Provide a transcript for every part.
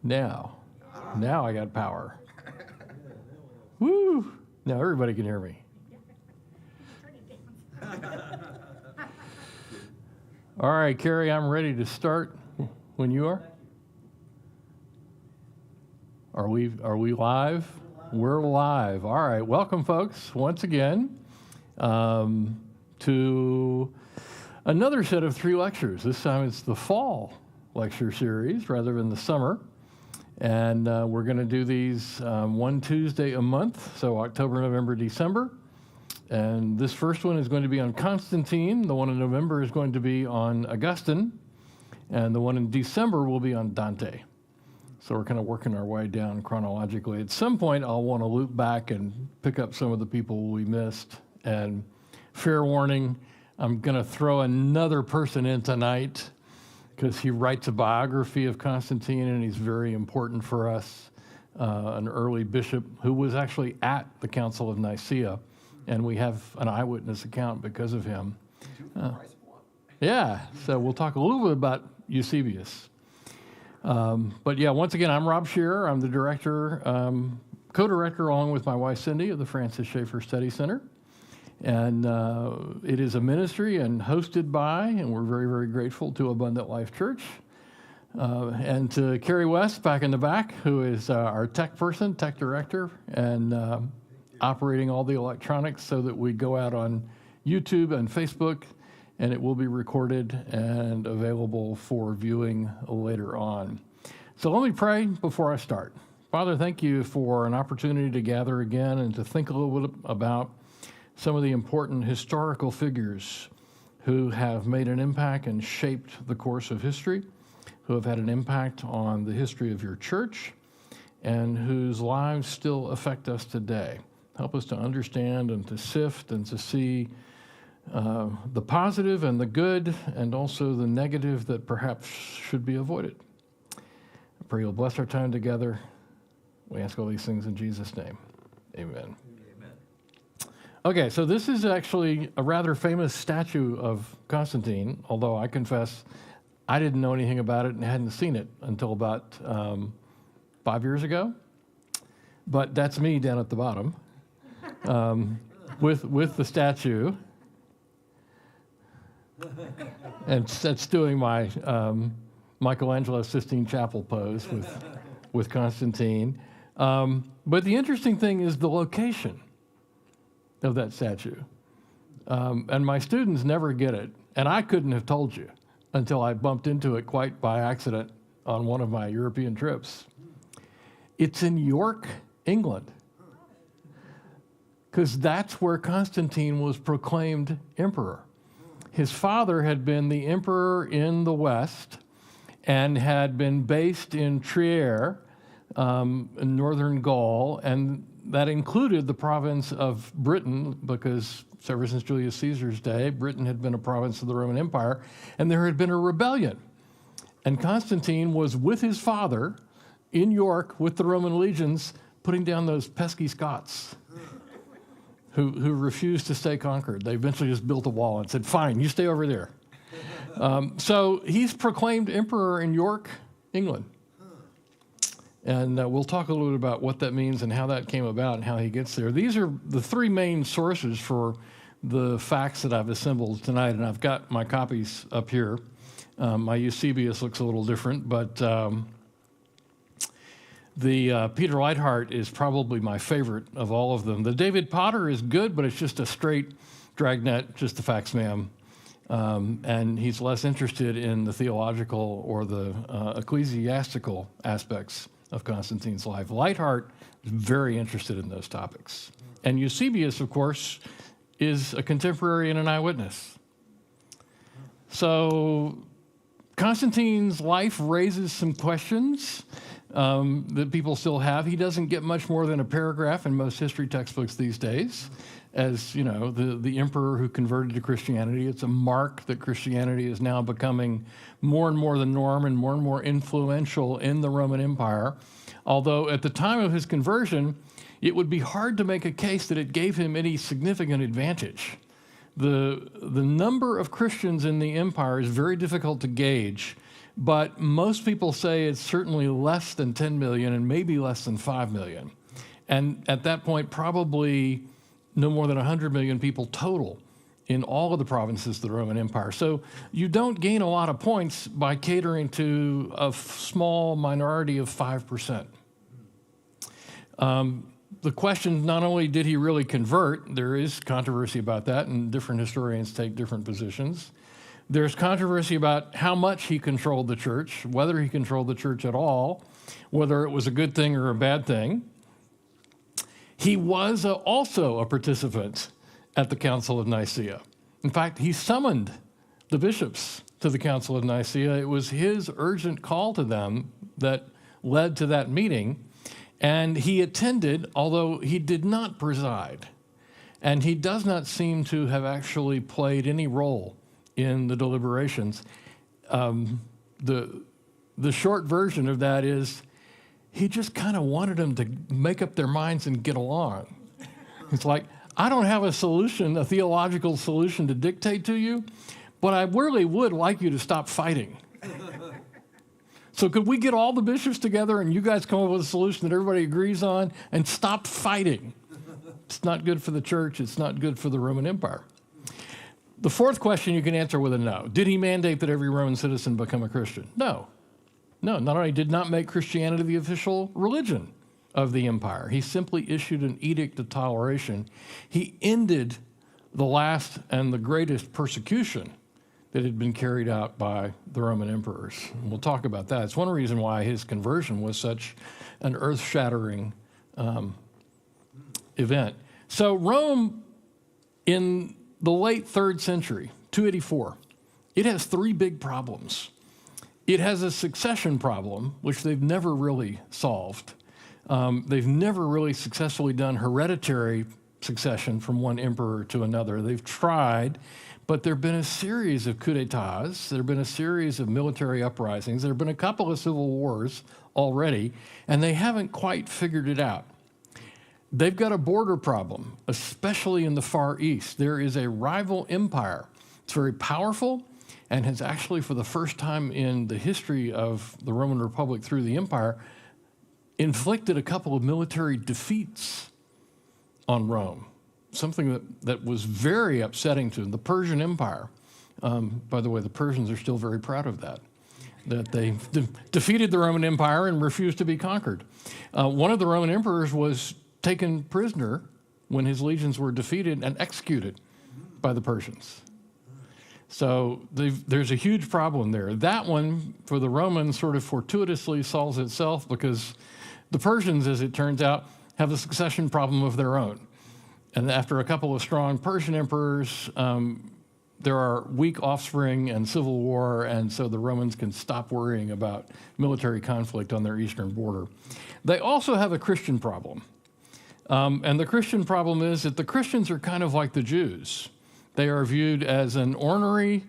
Now I got power. Woo! Now everybody can hear me. All right, Carrie, I'm ready to start when you are. Are we live? We're live. All right, welcome, folks, once again to another set of 3 lectures. This time it's the fall lecture series rather than the summer. And we're going to do these one Tuesday a month, so October, November, December. And this first one is going to be on Constantine. The one in November is going to be on Augustine. And the one in December will be on Dante. So we're kind of working our way down chronologically. At some point, I'll want to loop back and pick up some of the people we missed. And fair warning, I'm going to throw another person in tonight because he writes a biography of Constantine, and he's very important for us, an early bishop who was actually at the Council of Nicaea. And we have an eyewitness account because of him. Yeah, so we'll talk a little bit about Eusebius. But yeah, once again, I'm Rob Shearer. I'm the director, co-director along with my wife Cindy of the Francis Schaeffer Study Center. And it is a ministry and hosted by, and we're very, very grateful to Abundant Life Church. And to Carrie West back in the back, who is our tech person, tech director, and operating all the electronics so that we go out on YouTube and Facebook, and it will be recorded and available for viewing later on. So let me pray before I start. Father, thank you for an opportunity to gather again and to think a little bit about some of the important historical figures who have made an impact and shaped the course of history, who have had an impact on the history of your church, and whose lives still affect us today. Help us to understand and to sift and to see the positive and the good and also the negative that perhaps should be avoided. I pray you'll bless our time together. We ask all these things in Jesus' name. Amen. Okay, so this is actually a rather famous statue of Constantine, although I confess I didn't know anything about it and hadn't seen it until about 5 years ago. But that's me down at the bottom. With the statue, and that's doing my Michelangelo Sistine Chapel pose with Constantine. But the interesting thing is the location of that statue, and my students never get it, and I couldn't have told you until I bumped into it quite by accident on one of my European trips. It's in York, England. Because that's where Constantine was proclaimed emperor. His father had been the emperor in the West and had been based in Trier, in northern Gaul, and that included the province of Britain, because ever since Julius Caesar's day, Britain had been a province of the Roman Empire, and there had been a rebellion. And Constantine was with his father in York with the Roman legions, putting down those pesky Scots who refused to stay conquered. They eventually just built a wall and said, fine, you stay over there. So he's proclaimed emperor in York, England. And we'll talk a little bit about what that means and how that came about and how he gets there. These are the 3 main sources for the facts that I've assembled tonight, and I've got my copies up here. My Eusebius looks a little different, but the Peter Leithart is probably my favorite of all of them. The David Potter is good, but it's just a straight dragnet, just the facts, ma'am. And he's less interested in the theological or the ecclesiastical aspects of Constantine's life. Leithart is very interested in those topics. And Eusebius, of course, is a contemporary and an eyewitness. So Constantine's life raises some questions that people still have. He doesn't get much more than a paragraph in most history textbooks these days. As you know, the emperor who converted to Christianity. It's a mark that Christianity is now becoming more and more the norm and more influential in the Roman Empire. Although at the time of his conversion, it would be hard to make a case that it gave him any significant advantage. The number of Christians in the empire is very difficult to gauge but most people say it's certainly less than 10 million and maybe less than 5 million. And at that point, probably no more than 100 million people total in all of the provinces of the Roman Empire. So you don't gain a lot of points by catering to a small minority of 5%. The question, not only did he really convert, there is controversy about that, and different historians take different positions. There's controversy about how much he controlled the church, whether he controlled the church at all, whether it was a good thing or a bad thing. He was also a participant at the Council of Nicaea. In fact, he summoned the bishops to the Council of Nicaea. It was his urgent call to them that led to that meeting. And he attended, although he did not preside. And he does not seem to have actually played any role in the deliberations. The short version of that is he just kind of wanted them to make up their minds and get along. It's like, I don't have a solution, a theological solution to dictate to you, but I really would like you to stop fighting. So could we get all the bishops together and you guys come up with a solution that everybody agrees on and stop fighting? It's not good for the church. It's not good for the Roman Empire. The fourth question you can answer with a no. Did he mandate that every Roman citizen become a Christian? No. No, not only did not make Christianity the official religion of the empire, he simply issued an edict of toleration. He ended the last and the greatest persecution that had been carried out by the Roman emperors. And we'll talk about that. It's one reason why his conversion was such an earth-shattering event. So Rome, in the late 3rd century, 284, it has 3 big problems. It has a succession problem, which they've never really solved. They've never really successfully done hereditary succession from one emperor to another. They've tried, but there have been a series of coups d'etats. There have been a series of military uprisings. There have been a couple of civil wars already, and they haven't quite figured it out. They've got a border problem, especially in the Far East. There is a rival empire. It's very powerful and has actually, for the first time in the history of the Roman Republic through the empire, inflicted a couple of military defeats on Rome. Something that was very upsetting to them. The Persian Empire, by the way, the Persians are still very proud of that they defeated the Roman Empire and refused to be conquered. One of the Roman emperors was taken prisoner when his legions were defeated and executed by the Persians. So there's a huge problem there. That one, for the Romans, sort of fortuitously solves itself because the Persians, as it turns out, have a succession problem of their own. And after a couple of strong Persian emperors, there are weak offspring and civil war, and so the Romans can stop worrying about military conflict on their eastern border. They also have a Christian problem. And the Christian problem is that the Christians are kind of like the Jews. They are viewed as an ornery,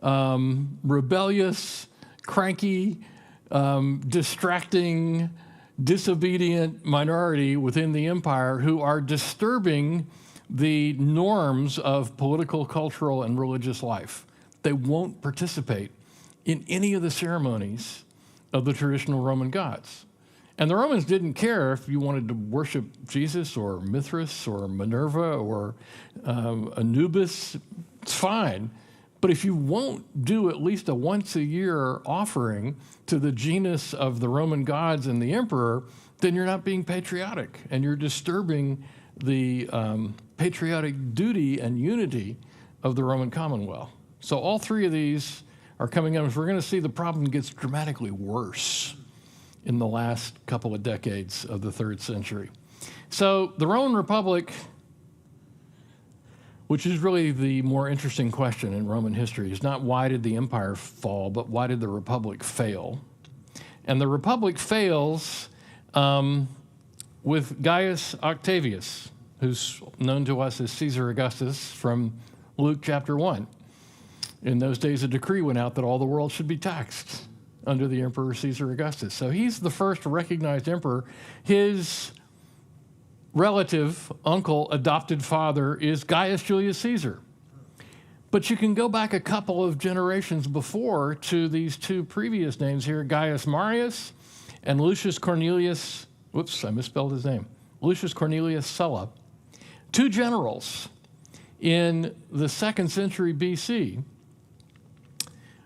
rebellious, cranky, distracting, disobedient minority within the empire who are disturbing the norms of political, cultural, and religious life. They won't participate in any of the ceremonies of the traditional Roman gods. And the Romans didn't care if you wanted to worship Jesus or Mithras or Minerva or Anubis, it's fine. But if you won't do at least a once-a-year offering to the genus of the Roman gods and the emperor, then you're not being patriotic, and you're disturbing the patriotic duty and unity of the Roman Commonwealth. So all 3 of these are coming up. We're going to see the problem gets dramatically worse in the last couple of decades of the 3rd century. So the Roman Republic, which is really the more interesting question in Roman history, is not why did the empire fall, but why did the Republic fail? And the Republic fails with Gaius Octavius, who's known to us as Caesar Augustus from Luke chapter 1. In those days, a decree went out that all the world should be taxed under the Emperor Caesar Augustus. So he's the first recognized emperor. His relative, uncle, adopted father is Gaius Julius Caesar. But you can go back a couple of generations before to these two previous names here, Gaius Marius and Lucius Cornelius, whoops, I misspelled his name, Lucius Cornelius Sulla, two generals in the 2nd century BC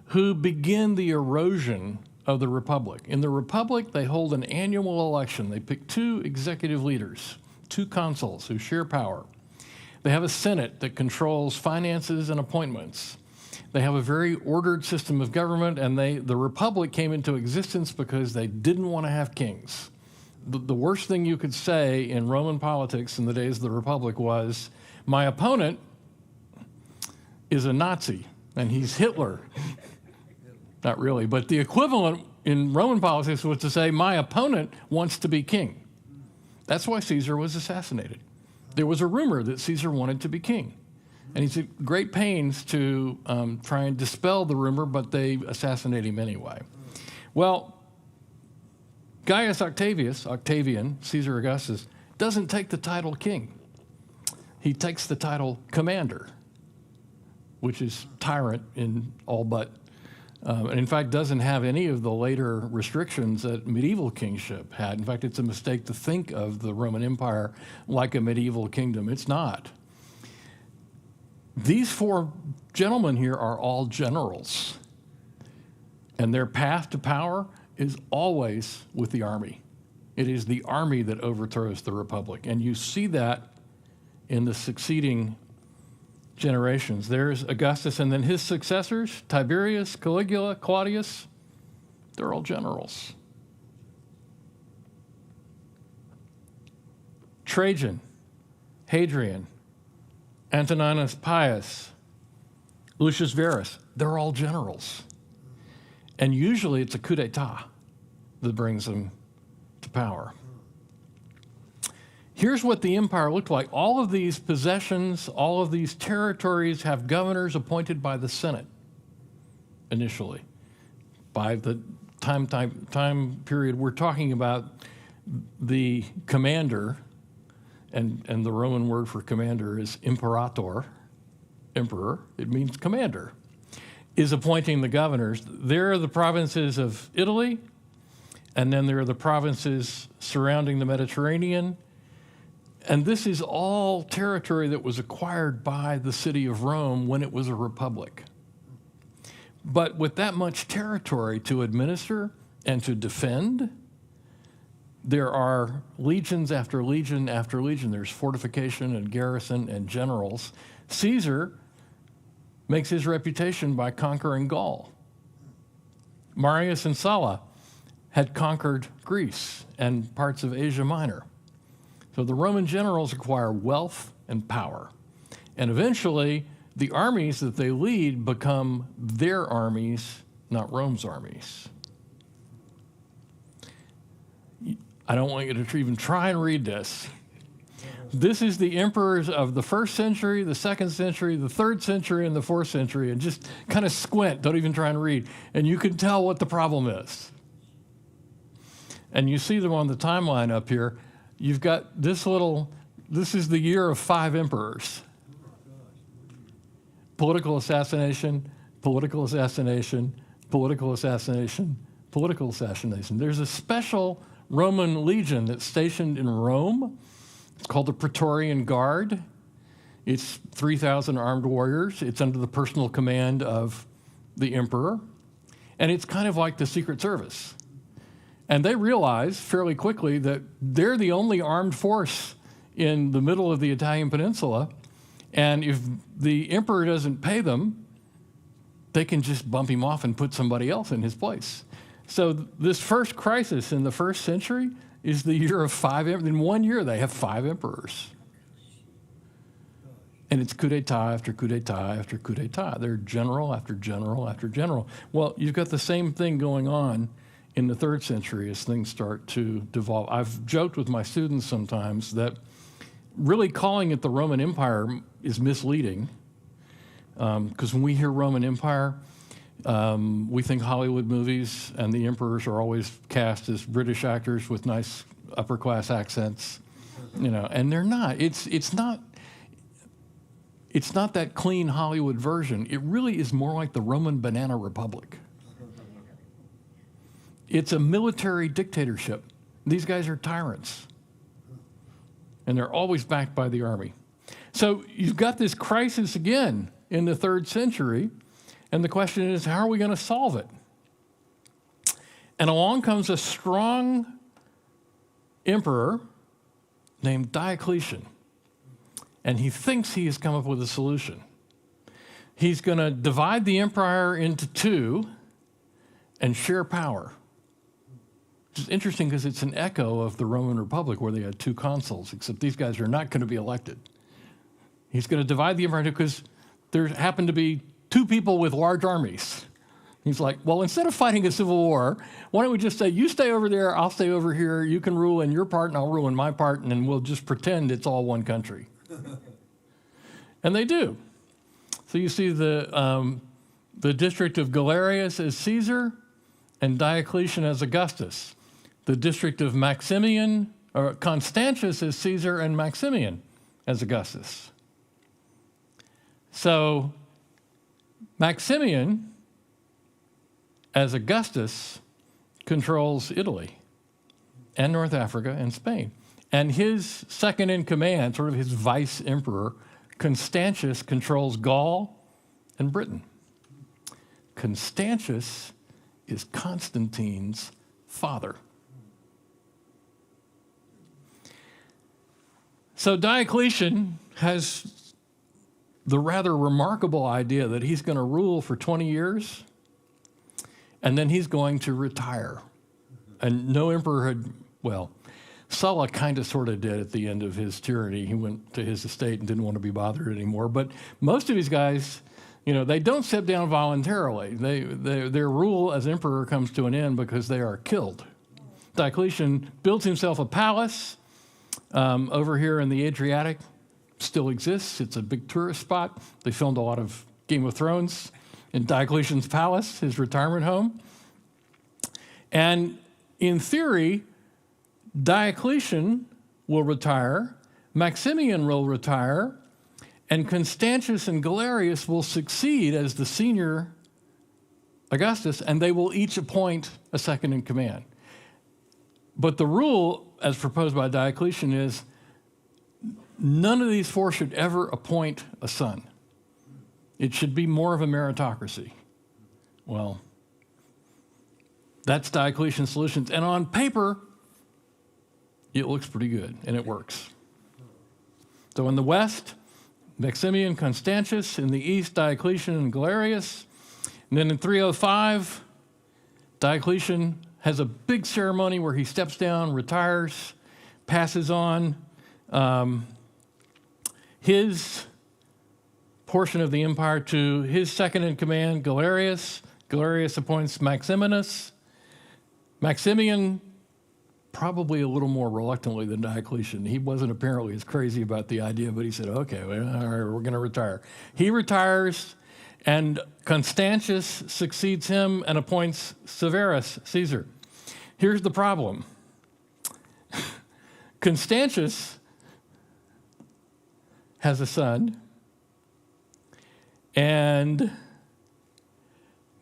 who begin the erosion of the Republic. In the Republic, they hold an annual election. They pick 2 executive leaders, 2 consuls who share power. They have a Senate that controls finances and appointments. They have a very ordered system of government, and the Republic came into existence because they didn't want to have kings. The worst thing you could say in Roman politics in the days of the Republic was, my opponent is a Nazi, and he's Hitler. Not really, but the equivalent in Roman politics was to say, my opponent wants to be king. That's why Caesar was assassinated. There was a rumor that Caesar wanted to be king. And he's at great pains to try and dispel the rumor, but they assassinate him anyway. Well, Gaius Octavian, Caesar Augustus, doesn't take the title king. He takes the title commander, which is tyrant in all but, and in fact doesn't have any of the later restrictions that medieval kingship had. In fact, it's a mistake to think of the Roman Empire like a medieval kingdom. It's not. These 4 gentlemen here are all generals, and their path to power is always with the army. It is the army that overthrows the Republic, and you see that in the succeeding generations. There's Augustus, and then his successors, Tiberius, Caligula, Claudius, they're all generals. Trajan, Hadrian, Antoninus Pius, Lucius Verus, they're all generals. And usually it's a coup d'etat that brings them to power. Here's what the empire looked like. All of these possessions, all of these territories have governors appointed by the Senate initially. By the time period we're talking about, the commander, and the Roman word for commander is imperator, emperor, it means commander, is appointing the governors. There are the provinces of Italy, and then there are the provinces surrounding the Mediterranean. And this is all territory that was acquired by the city of Rome when it was a republic. But with that much territory to administer and to defend, there are legions after legion after legion. There's fortification and garrison and generals. Caesar makes his reputation by conquering Gaul. Marius and Sulla had conquered Greece and parts of Asia Minor. So the Roman generals acquire wealth and power. And eventually, the armies that they lead become their armies, not Rome's armies. I don't want you to even try and read this. This is the emperors of the 1st century, the 2nd century, the 3rd century, and the 4th century, and just kind of squint, don't even try and read. And you can tell what the problem is. And you see them on the timeline up here. You've got this is the year of 5 emperors. Political assassination, political assassination, political assassination, political assassination. There's a special Roman legion that's stationed in Rome. It's called the Praetorian Guard. It's 3,000 armed warriors. It's under the personal command of the emperor. And it's kind of like the Secret Service. And they realize fairly quickly that they're the only armed force in the middle of the Italian peninsula. And if the emperor doesn't pay them, they can just bump him off and put somebody else in his place. So this first crisis in the 1st century is the year of 5 emperors. In 1 year, they have 5 emperors. And it's coup d'etat after coup d'etat after coup d'etat. They're general after general after general. Well, you've got the same thing going on in the 3rd century as things start to devolve. I've joked with my students sometimes that really calling it the Roman Empire is misleading, because when we hear Roman Empire, we think Hollywood movies, and the emperors are always cast as British actors with nice upper-class accents, and they're not. It's not. it's not that clean Hollywood version. It really is more like the Roman Banana Republic. It's a military dictatorship. These guys are tyrants. And they're always backed by the army. So you've got this crisis again in the 3rd century. And the question is, how are we going to solve it? And along comes a strong emperor named Diocletian. And he thinks he has come up with a solution. He's going to divide the empire into 2 and share power. Which is interesting because it's an echo of the Roman Republic where they had 2 consuls, except these guys are not going to be elected. He's going to divide the empire into, because there happen to be 2 people with large armies. He's like, well, instead of fighting a civil war, why don't we just say, you stay over there, I'll stay over here, you can rule in your part and I'll rule in my part, and then we'll just pretend it's all one country. And they do. So you see the district of Galerius as Caesar and Diocletian as Augustus. The district of Constantius as Caesar and Maximian as Augustus. So Maximian as Augustus controls Italy and North Africa and Spain. And his second in command, sort of his vice emperor, Constantius, controls Gaul and Britain. Constantius is Constantine's father. So Diocletian has the rather remarkable idea that he's going to rule for 20 years, and then he's going to retire. And no emperor had, well, Sulla kind of sort of did at the end of his tyranny. He went to his estate and didn't want to be bothered anymore. But most of these guys, they don't step down voluntarily. Their rule as emperor comes to an end because they are killed. Diocletian builds himself a palace over here in the Adriatic. Still exists. It's a big tourist spot. They filmed a lot of Game of Thrones in Diocletian's palace, his retirement home. And in theory, Diocletian will retire, Maximian will retire, and Constantius and Galerius will succeed as the senior Augustus, and they will each appoint a second in command. But the rule, as proposed by Diocletian, is none of these 4 should ever appoint a son. It should be more of a meritocracy. Well, that's Diocletian's solutions. And on paper, it looks pretty good, and it works. So in the west, Maximian, Constantius. In the east, Diocletian and Galerius. And then in 305, Diocletian has a big ceremony where he steps down, retires, passes on his portion of the empire to his second in command, Galerius. Galerius appoints Maximinus. Maximian, probably a little more reluctantly than Diocletian. He wasn't apparently as crazy about the idea, but he said, okay, well, all right, we're going to retire. He retires, and Constantius succeeds him and appoints Severus Caesar. Here's the problem. Constantius has a son, and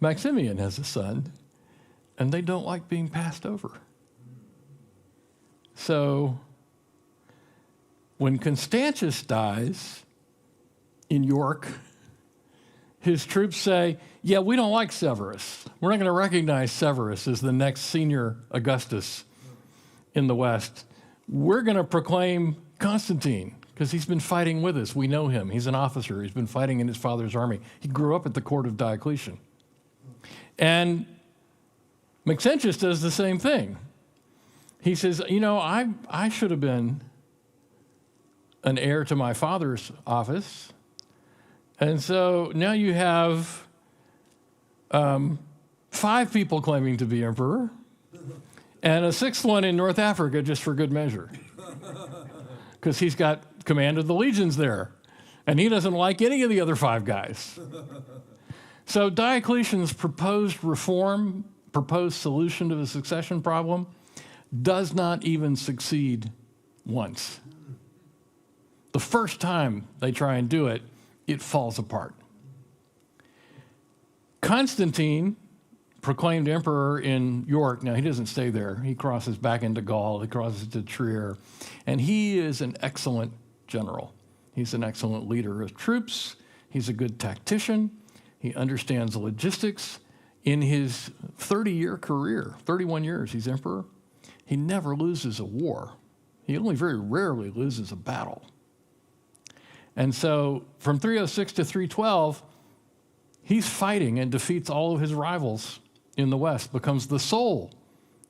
Maximian has a son, and they don't like being passed over. So when Constantius dies in York, his troops say, yeah, we don't like Severus. We're not going to recognize Severus as the next senior Augustus in the West. We're going to proclaim Constantine because he's been fighting with us. We know him. He's an officer. He's been fighting in his father's army. He grew up at the court of Diocletian. And Maxentius does the same thing. He says, I should have been an heir to my father's office. And so now you have 5 people claiming to be emperor and a 6th one in North Africa just for good measure. Because he's got command of the legions there. And he doesn't like any of the other 5 guys. So Diocletian's proposed solution to the succession problem does not even succeed once. The first time they try and do it, it falls apart. Constantine, proclaimed emperor in York. Now, he doesn't stay there. He crosses back into Gaul. He crosses to Trier. And he is an excellent general. He's an excellent leader of troops. He's a good tactician. He understands logistics. In his 30-year career, 31 years he's emperor, he never loses a war. He only very rarely loses a battle. And so from 306 to 312, he's fighting and defeats all of his rivals in the West, becomes the sole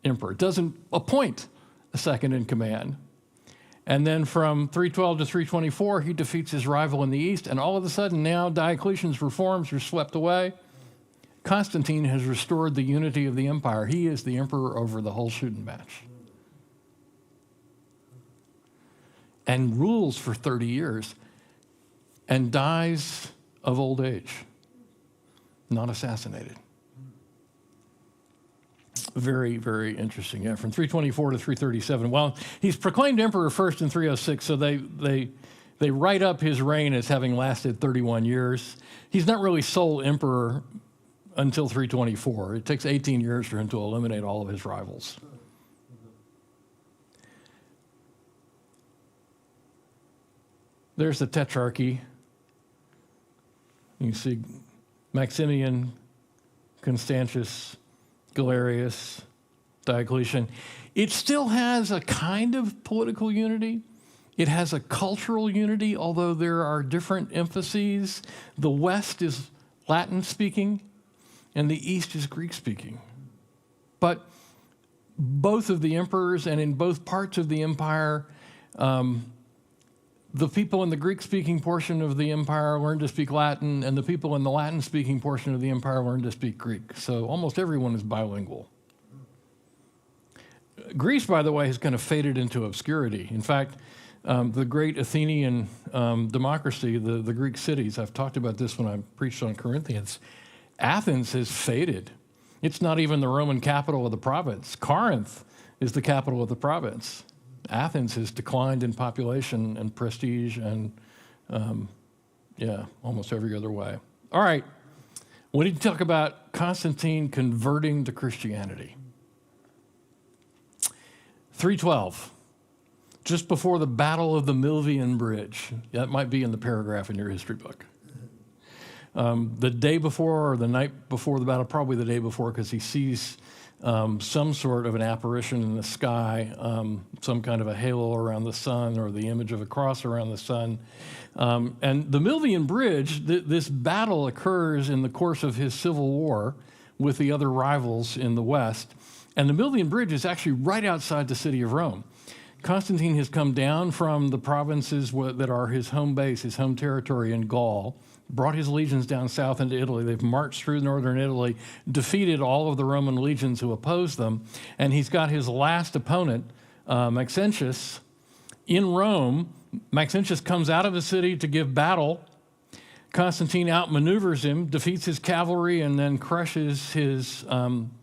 emperor, doesn't appoint a second in command. And then from 312 to 324, he defeats his rival in the East, and all of a sudden now Diocletian's reforms are swept away. Constantine has restored the unity of the empire. He is the emperor over the whole shooting match. And rules for 30 years and dies of old age, not assassinated. Very, very interesting. Yeah, from 324 to 337. Well, he's proclaimed emperor first in 306, so they write up his reign as having lasted 31 years. He's not really sole emperor until 324. It takes 18 years for him to eliminate all of his rivals. There's the tetrarchy. You see Maximian, Constantius, Galerius, Diocletian. It still has a kind of political unity. It has a cultural unity, although there are different emphases. The West is Latin-speaking, and the East is Greek-speaking. But both of the emperors and in both parts of the empire, the people in the Greek-speaking portion of the empire learned to speak Latin, and the people in the Latin-speaking portion of the empire learned to speak Greek. So almost everyone is bilingual. Greece, by the way, has kind of faded into obscurity. In fact, the great Athenian democracy, the Greek cities, I've talked about this when I preached on Corinthians, Athens has faded. It's not even the Roman capital of the province. Corinth is the capital of the province. Athens has declined in population and prestige and, almost every other way. All right, we need to talk about Constantine converting to Christianity. 312, just before the Battle of the Milvian Bridge. That might be in the paragraph in your history book. The day before or the night before the battle, probably the day before, because he sees some sort of an apparition in the sky, some kind of a halo around the sun or the image of a cross around the sun. And the Milvian Bridge, this battle occurs in the course of his civil war with the other rivals in the West. And the Milvian Bridge is actually right outside the city of Rome. Constantine has come down from the provinces that are his home base, his home territory in Gaul, brought his legions down south into Italy. They've marched through northern Italy, defeated all of the Roman legions who opposed them, and he's got his last opponent, Maxentius, in Rome. Maxentius comes out of the city to give battle. Constantine outmaneuvers him, defeats his cavalry, and then crushes his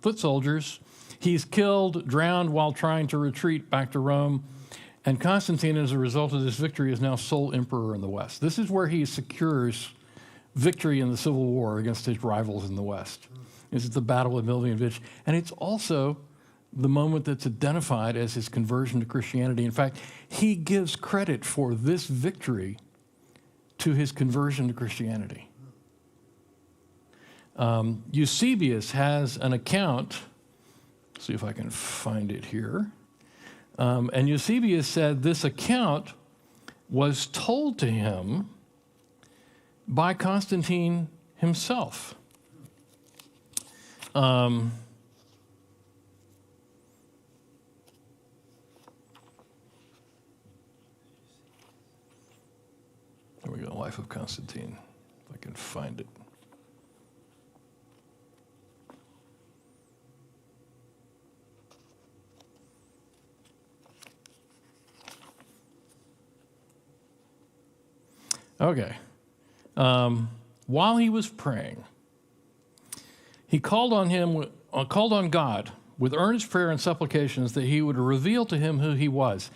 foot soldiers. He's killed, drowned while trying to retreat back to Rome. And Constantine, as a result of this victory, is now sole emperor in the West. This is where he secures victory in the Civil War against his rivals in the West. This is the Battle of Milvian Bridge. And it's also the moment that's identified as his conversion to Christianity. In fact, he gives credit for this victory to his conversion to Christianity. Eusebius has an account. See if I can find it here. And Eusebius said this account was told to him by Constantine himself. There we go, Life of Constantine, if I can find it. Okay. While he was praying, he called on God with earnest prayer and supplications that he would reveal to him who he was.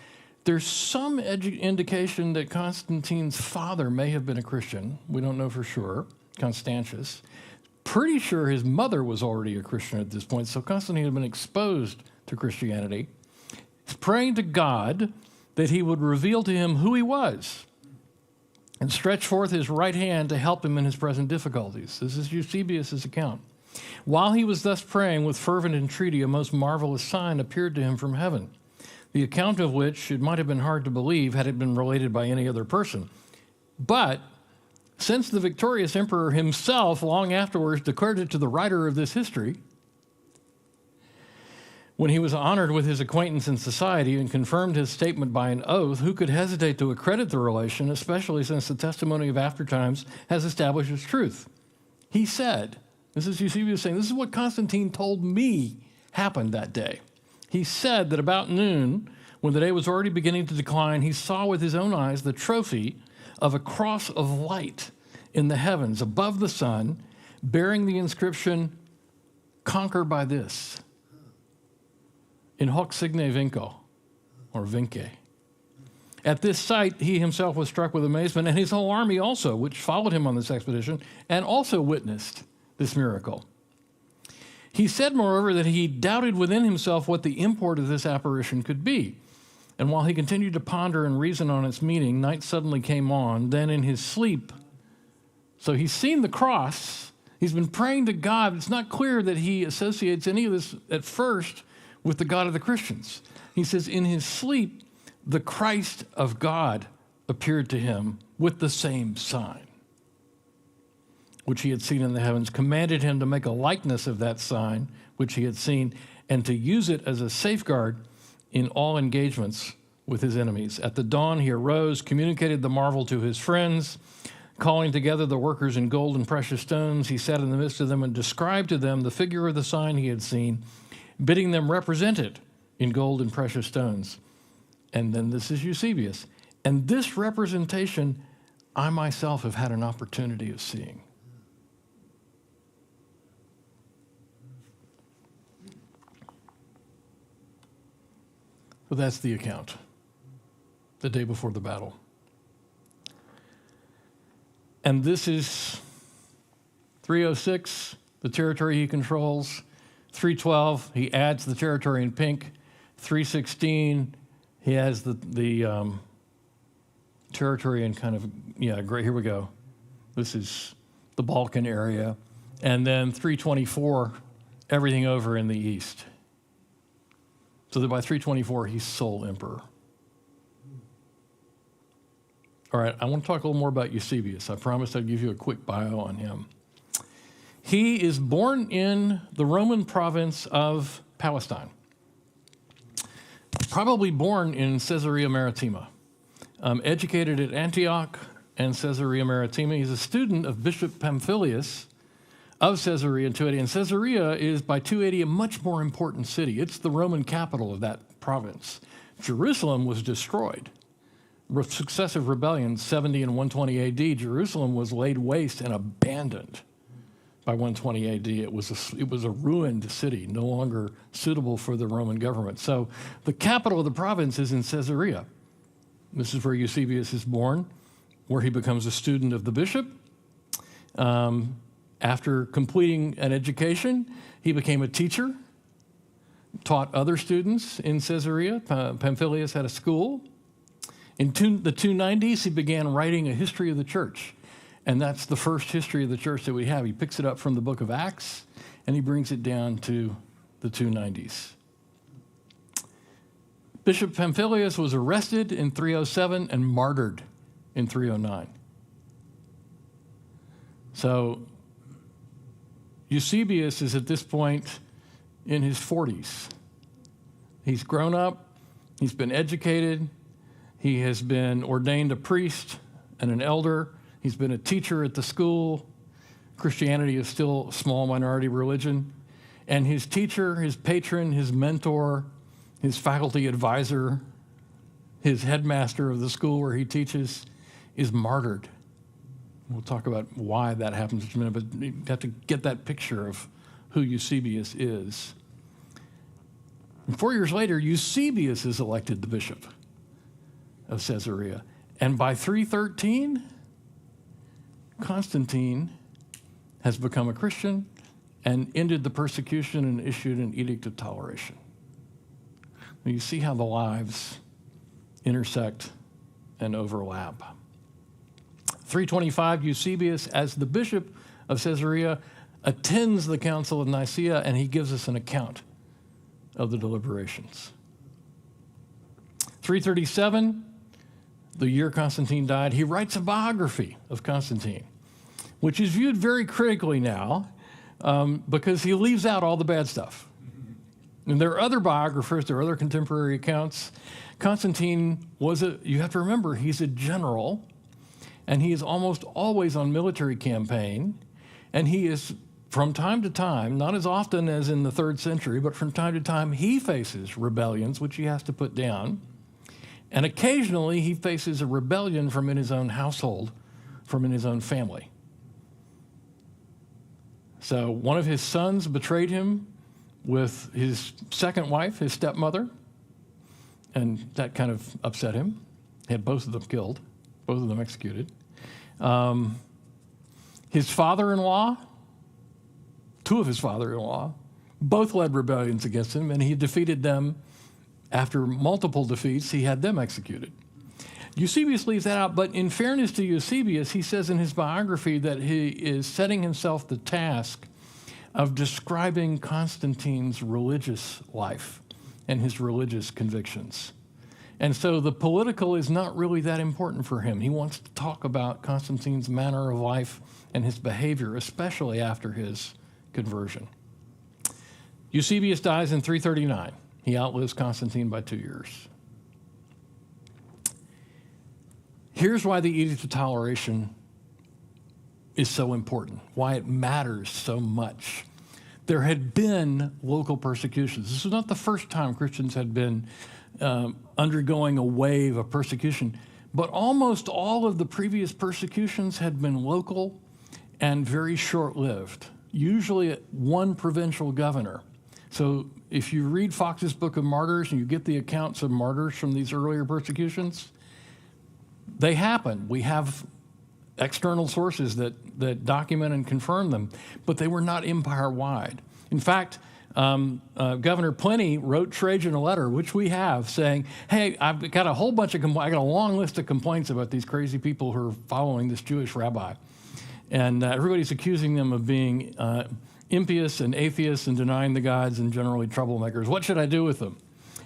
There's some indication that Constantine's father may have been a Christian. We don't know for sure. Constantius. Pretty sure his mother was already a Christian at this point, so Constantine had been exposed to Christianity. He's praying to God that he would reveal to him who he was and stretch forth his right hand to help him in his present difficulties. This is Eusebius' account. While he was thus praying with fervent entreaty, a most marvelous sign appeared to him from heaven, the account of which it might have been hard to believe had it been related by any other person. But since the victorious emperor himself long afterwards declared it to the writer of this history, when he was honored with his acquaintance in society and confirmed his statement by an oath, who could hesitate to accredit the relation, especially since the testimony of aftertimes has established its truth? He said, this is Eusebius saying, this is what Constantine told me happened that day. He said that about noon, when the day was already beginning to decline, he saw with his own eyes the trophy of a cross of light in the heavens above the sun, bearing the inscription, "Conquer by this," in hoc signe vinco, or vince. At this sight, he himself was struck with amazement, and his whole army also, which followed him on this expedition, and also witnessed this miracle. He said, moreover, that he doubted within himself what the import of this apparition could be. And while he continued to ponder and reason on its meaning, night suddenly came on. Then in his sleep, so he's seen the cross, he's been praying to God. It's not clear that he associates any of this at first with the God of the Christians. He says, in his sleep, the Christ of God appeared to him with the same sign, which he had seen in the heavens, commanded him to make a likeness of that sign, which he had seen, and to use it as a safeguard in all engagements with his enemies. At the dawn, he arose, communicated the marvel to his friends, calling together the workers in gold and precious stones. He sat in the midst of them and described to them the figure of the sign he had seen, bidding them represent it in gold and precious stones. And then this is Eusebius. And this representation, I myself have had an opportunity of seeing. So that's the account, the day before the battle. And this is 306, the territory he controls. 312, he adds the territory in pink. 316, he has the territory in kind of, great, here we go. This is the Balkan area. And then 324, everything over in the east. So that by 324, he's sole emperor. All right, I want to talk a little more about Eusebius. I promised I'd give you a quick bio on him. He is born in the Roman province of Palestine, probably born in Caesarea Maritima, educated at Antioch and Caesarea Maritima. He's a student of Bishop Pamphilius of Caesarea in 280. And Caesarea is, by 280, a much more important city. It's the Roman capital of that province. Jerusalem was destroyed. With successive rebellions, 70 and 120 AD, Jerusalem was laid waste and abandoned. By 120 AD, it was a ruined city, no longer suitable for the Roman government. So the capital of the province is in Caesarea. This is where Eusebius is born, where he becomes a student of the bishop. After completing an education, he became a teacher, taught other students in Caesarea. Pamphilius had a school. In the 290s, he began writing a history of the church. And that's the first history of the church that we have. He picks it up from the book of Acts, and he brings it down to the 290s. Bishop Pamphilius was arrested in 307 and martyred in 309. So Eusebius is at this point in his 40s. He's grown up, he's been educated, he has been ordained a priest and an elder. He's been a teacher at the school. Christianity is still a small minority religion. And his teacher, his patron, his mentor, his faculty advisor, his headmaster of the school where he teaches is martyred. We'll talk about why that happens in a minute, but you have to get that picture of who Eusebius is. And 4 years later, Eusebius is elected the bishop. of Caesarea. And by 313, Constantine has become a Christian and ended the persecution and issued an edict of toleration. Now you see how the lives intersect and overlap. 325, Eusebius, as the bishop of Caesarea, attends the Council of Nicaea, and he gives us an account of the deliberations. 337, the year Constantine died, he writes a biography of Constantine, which is viewed very critically now because he leaves out all the bad stuff. And there are other biographers, there are other contemporary accounts. Constantine you have to remember, he's a general, and he is almost always on military campaign, and he is, from time to time, not as often as in the 3rd century, but from time to time, he faces rebellions, which he has to put down. And occasionally, he faces a rebellion from in his own household, from in his own family. So one of his sons betrayed him with his second wife, his stepmother, and that kind of upset him. He had both of them killed, both of them executed. His father-in-law, 2 of his father-in-law, both led rebellions against him, and he defeated them. After multiple defeats, he had them executed. Eusebius leaves that out, but in fairness to Eusebius, he says in his biography that he is setting himself the task of describing Constantine's religious life and his religious convictions. And so the political is not really that important for him. He wants to talk about Constantine's manner of life and his behavior, especially after his conversion. Eusebius dies in 339. He outlives Constantine by 2 years. Here's why the Edict of Toleration is so important, why it matters so much. There had been local persecutions. This was not the first time Christians had been undergoing a wave of persecution, but almost all of the previous persecutions had been local and very short-lived, usually at one provincial governor. So if you read Fox's Book of Martyrs and you get the accounts of martyrs from these earlier persecutions, they happened. We have external sources that document and confirm them, but they were not empire-wide. In fact, Governor Pliny wrote Trajan a letter, which we have, saying, hey, I've got a whole bunch of I got a long list of complaints about these crazy people who are following this Jewish rabbi. And everybody's accusing them of being impious and atheists and denying the gods and generally troublemakers. What should I do with them?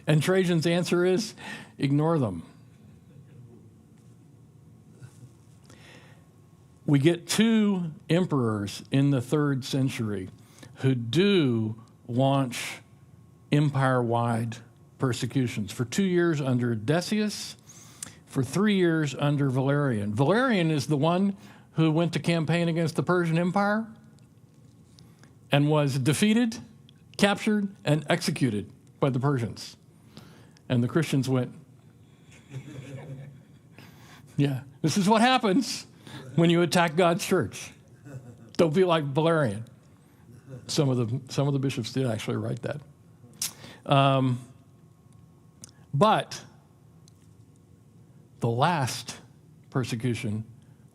And Trajan's answer is, ignore them. We get 2 emperors in the 3rd century who do launch empire-wide persecutions. For 2 years under Decius, for 3 years under Valerian. Valerian is the one who went to campaign against the Persian Empire and was defeated, captured, and executed by the Persians. And the Christians went, yeah, this is what happens when you attack God's church. Don't be like Valerian. Some of the bishops did actually write that. But the last persecution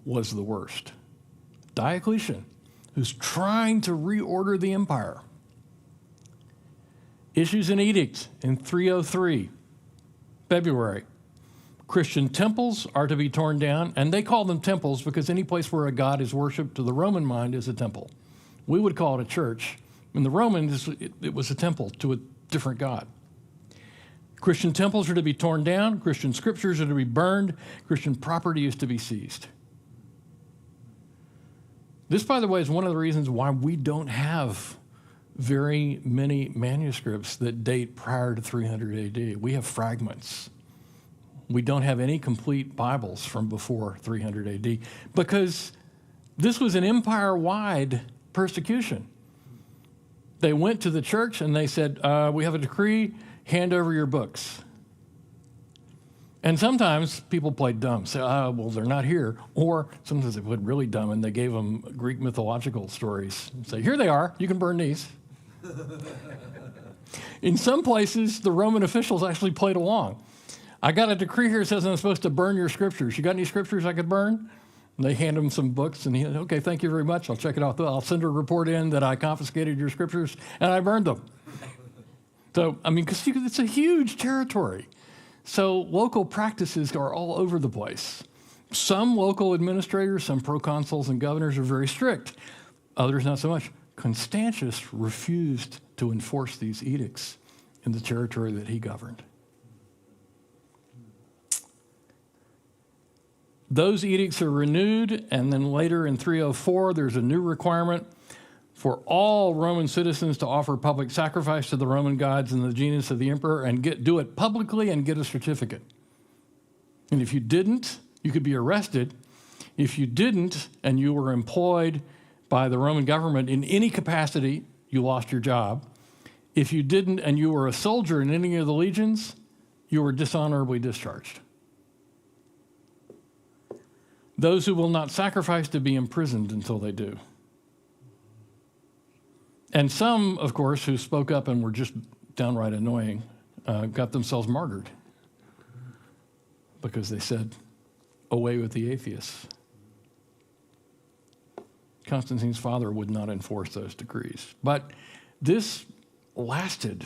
was the worst. Diocletian, who's trying to reorder the empire, issues an edict in 303, February. Christian temples are to be torn down, and they call them temples because any place where a god is worshipped to the Roman mind is a temple. We would call it a church. In the Romans, it was a temple to a different god. Christian temples are to be torn down, Christian scriptures are to be burned, Christian property is to be seized. This, by the way, is one of the reasons why we don't have very many manuscripts that date prior to 300 AD. We have fragments. We don't have any complete Bibles from before 300 AD because this was an empire-wide persecution. They went to the church and they said, we have a decree, hand over your books. And sometimes people played dumb, say, well, they're not here. Or sometimes they played really dumb and they gave them Greek mythological stories and say, here they are, you can burn these. In some places, the Roman officials actually played along. I got a decree here that says I'm supposed to burn your scriptures. You got any scriptures I could burn? And they hand him some books, and he said, okay, thank you very much. I'll check it out. I'll send a report in that I confiscated your scriptures, and I burned them. So, I mean, because it's a huge territory. So local practices are all over the place. Some local administrators, some proconsuls and governors are very strict. Others not so much. Constantius refused to enforce these edicts in the territory that he governed. Those edicts are renewed, and then later in 304, there's a new requirement for all Roman citizens to offer public sacrifice to the Roman gods in the genus of the emperor and do it publicly and get a certificate. And if you didn't, you could be arrested. If you didn't, and you were employed by the Roman government in any capacity, you lost your job. If you didn't, and you were a soldier in any of the legions, you were dishonorably discharged. Those who will not sacrifice to be imprisoned until they do. And some, of course, who spoke up and were just downright annoying, got themselves martyred because they said, away with the atheists. Constantine's father would not enforce those decrees. But this lasted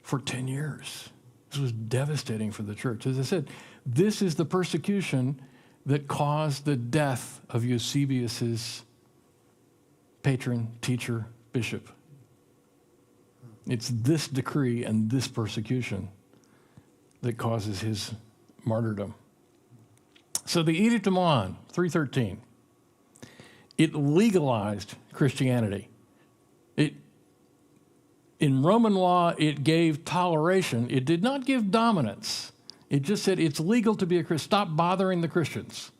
for 10 years. This was devastating for the church. As I said, this is the persecution that caused the death of Eusebius's patron, teacher, bishop. It's this decree and this persecution that causes his martyrdom. So the Edict of Milan, 313, it legalized Christianity. In Roman law, it gave toleration. It did not give dominance. It just said it's legal to be a Christian. Stop bothering the Christians.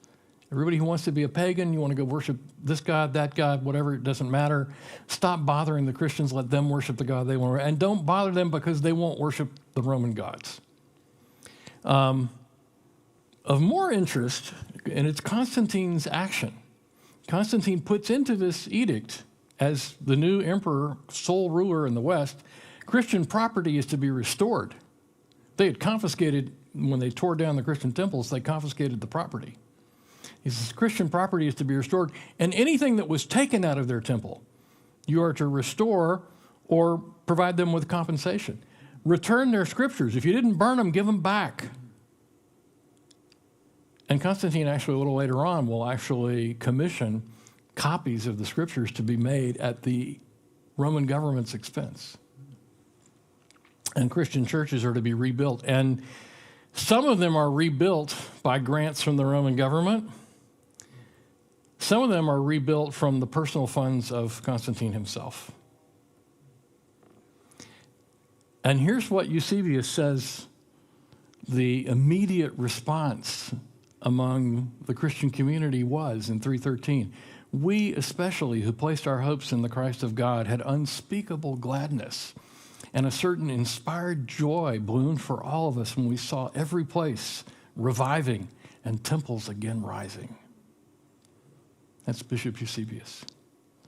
Everybody who wants to be a pagan, you want to go worship this God, that God, whatever, it doesn't matter. Stop bothering the Christians. Let them worship the God they want to. And don't bother them because they won't worship the Roman gods. Of more interest, and it's Constantine's action. Constantine puts into this edict, as the new emperor, sole ruler in the West, Christian property is to be restored. They had confiscated, when they tore down the Christian temples, they confiscated the property. He says, Christian property is to be restored, and anything that was taken out of their temple, you are to restore or provide them with compensation. Return their scriptures. If you didn't burn them, give them back. And Constantine actually, a little later on, will actually commission copies of the scriptures to be made at the Roman government's expense. And Christian churches are to be rebuilt. And some of them are rebuilt by grants from the Roman government. Some of them are rebuilt from the personal funds of Constantine himself. And here's what Eusebius says the immediate response among the Christian community was in 313. We especially, who placed our hopes in the Christ of God, had unspeakable gladness and a certain inspired joy bloomed for all of us when we saw every place reviving and temples again rising. That's Bishop Eusebius,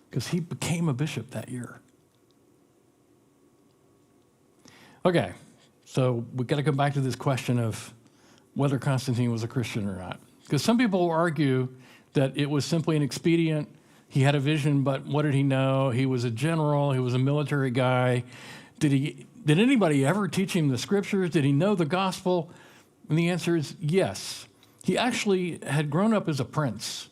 because he became a bishop that year. Okay, so we've got to come back to this question of whether Constantine was a Christian or not. Because some people will argue that it was simply an expedient. He had a vision, but what did he know? He was a general. He was a military guy. Did anybody ever teach him the scriptures? Did he know the gospel? And the answer is yes. He actually had grown up as a prince.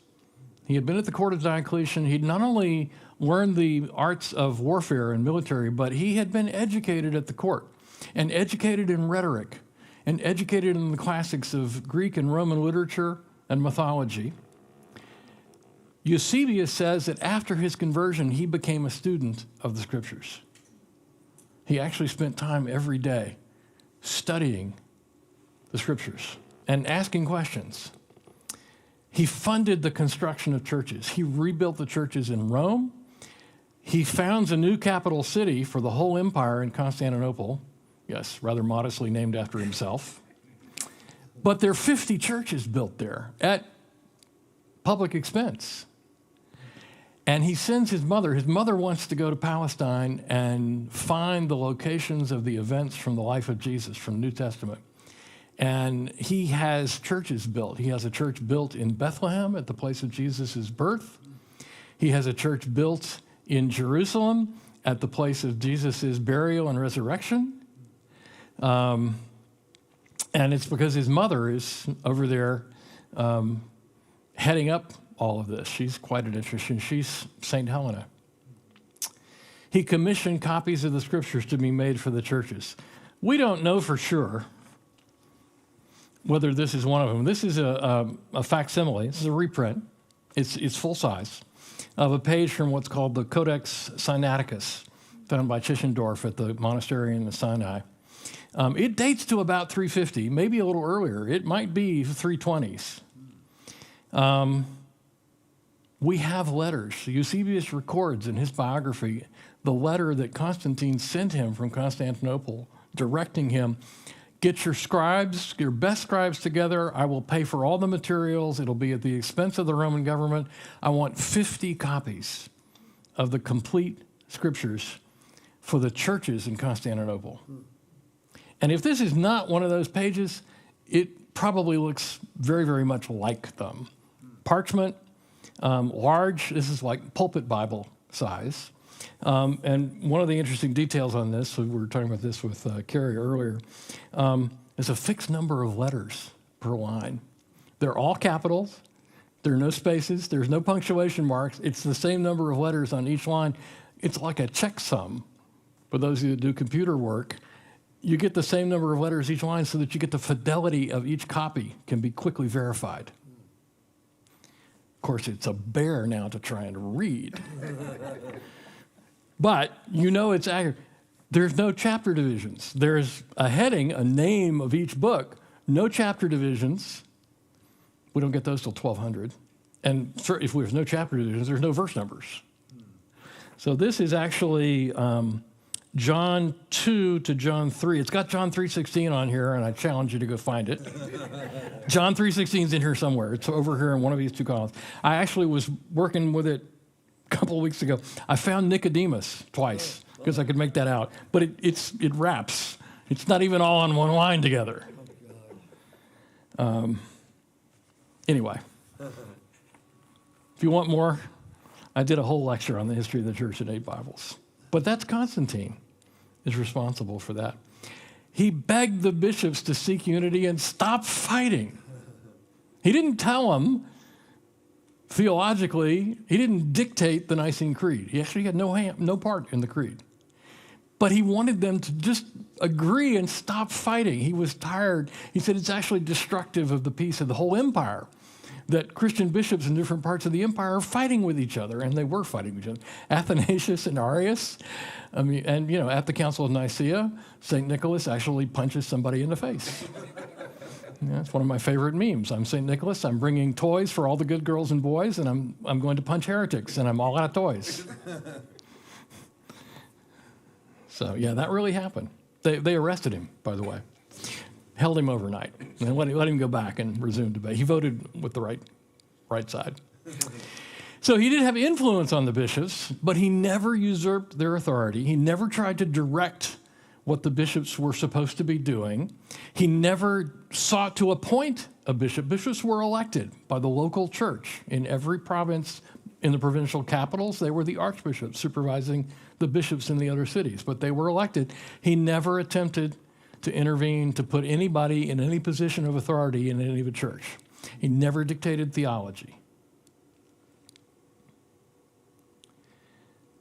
He had been at the court of Diocletian. He'd not only learned the arts of warfare and military, but he had been educated at the court and educated in rhetoric and educated in the classics of Greek and Roman literature and mythology. Eusebius says that after his conversion, he became a student of the scriptures. He actually spent time every day studying the scriptures and asking questions. He funded the construction of churches. He rebuilt the churches in Rome. He founds a new capital city for the whole empire in Constantinople. Yes, rather modestly named after himself. But there are 50 churches built there at public expense. And he sends his mother. His mother wants to go to Palestine and find the locations of the events from the life of Jesus from the New Testament. And he has churches built. He has a church built in Bethlehem at the place of Jesus' birth. He has a church built in Jerusalem at the place of Jesus' burial and resurrection. And it's because his mother is over there heading up all of this. She's quite an interesting. She's St. Helena. He commissioned copies of the scriptures to be made for the churches. We don't know for sure whether this is one of them. This is a facsimile. This is a reprint. It's full size of a page from what's called the Codex Sinaiticus, found by Tischendorf at the monastery in the Sinai. It dates to about 350, maybe a little earlier. It might be 320s. We have letters. Eusebius records in his biography the letter that Constantine sent him from Constantinople, directing him, get your scribes, your best scribes together. I will pay for all the materials. It'll be at the expense of the Roman government. I want 50 copies of the complete scriptures for the churches in Constantinople. And if this is not one of those pages, it probably looks very, very much like them. Parchment, large, this is like pulpit Bible size. And one of the interesting details on this, so we were talking about this with Carrie earlier, is a fixed number of letters per line. They're all capitals. There are no spaces. There's no punctuation marks. It's the same number of letters on each line. It's like a checksum. For those of you that do computer work, you get the same number of letters each line so that you get the fidelity of each copy can be quickly verified. Of course, it's a bear now to try and read. But you know it's accurate. There's no chapter divisions. There's a heading, a name of each book, no chapter divisions. We don't get those till 1200. And if there's no chapter divisions, there's no verse numbers. So this is actually John 2 to John 3. It's got John 3:16 on here, and I challenge you to go find it. John 3:16 is in here somewhere. It's over here in one of these two columns. I actually was working with it a couple of weeks ago. I found Nicodemus twice because I could make that out. But it wraps. It's not even all on one line together. Anyway, if you want more, I did a whole lecture on the history of the church in 8 Bibles. But that's Constantine is responsible for that. He begged the bishops to seek unity and stop fighting. He didn't tell them theologically, he didn't dictate the Nicene Creed. He actually had no part in the creed. But he wanted them to just agree and stop fighting. He was tired. He said it's actually destructive of the peace of the whole empire that Christian bishops in different parts of the empire are fighting with each other, and they were fighting with each other. Athanasius and Arius, at the Council of Nicaea, St. Nicholas actually punches somebody in the face. It's one of my favorite memes. I'm St. Nicholas, I'm bringing toys for all the good girls and boys, and I'm going to punch heretics, and I'm all out of toys. So, yeah, that really happened. They arrested him, by the way. Held him overnight, and let him go back and resume debate. He voted with the right side. So he did have influence on the bishops, but he never usurped their authority. He never tried to direct what the bishops were supposed to be doing. He never sought to appoint a bishop. Bishops were elected by the local church in every province. In the provincial capitals, they were the archbishops supervising the bishops in the other cities, but they were elected. He never attempted to intervene, to put anybody in any position of authority in any of the church. He never dictated theology.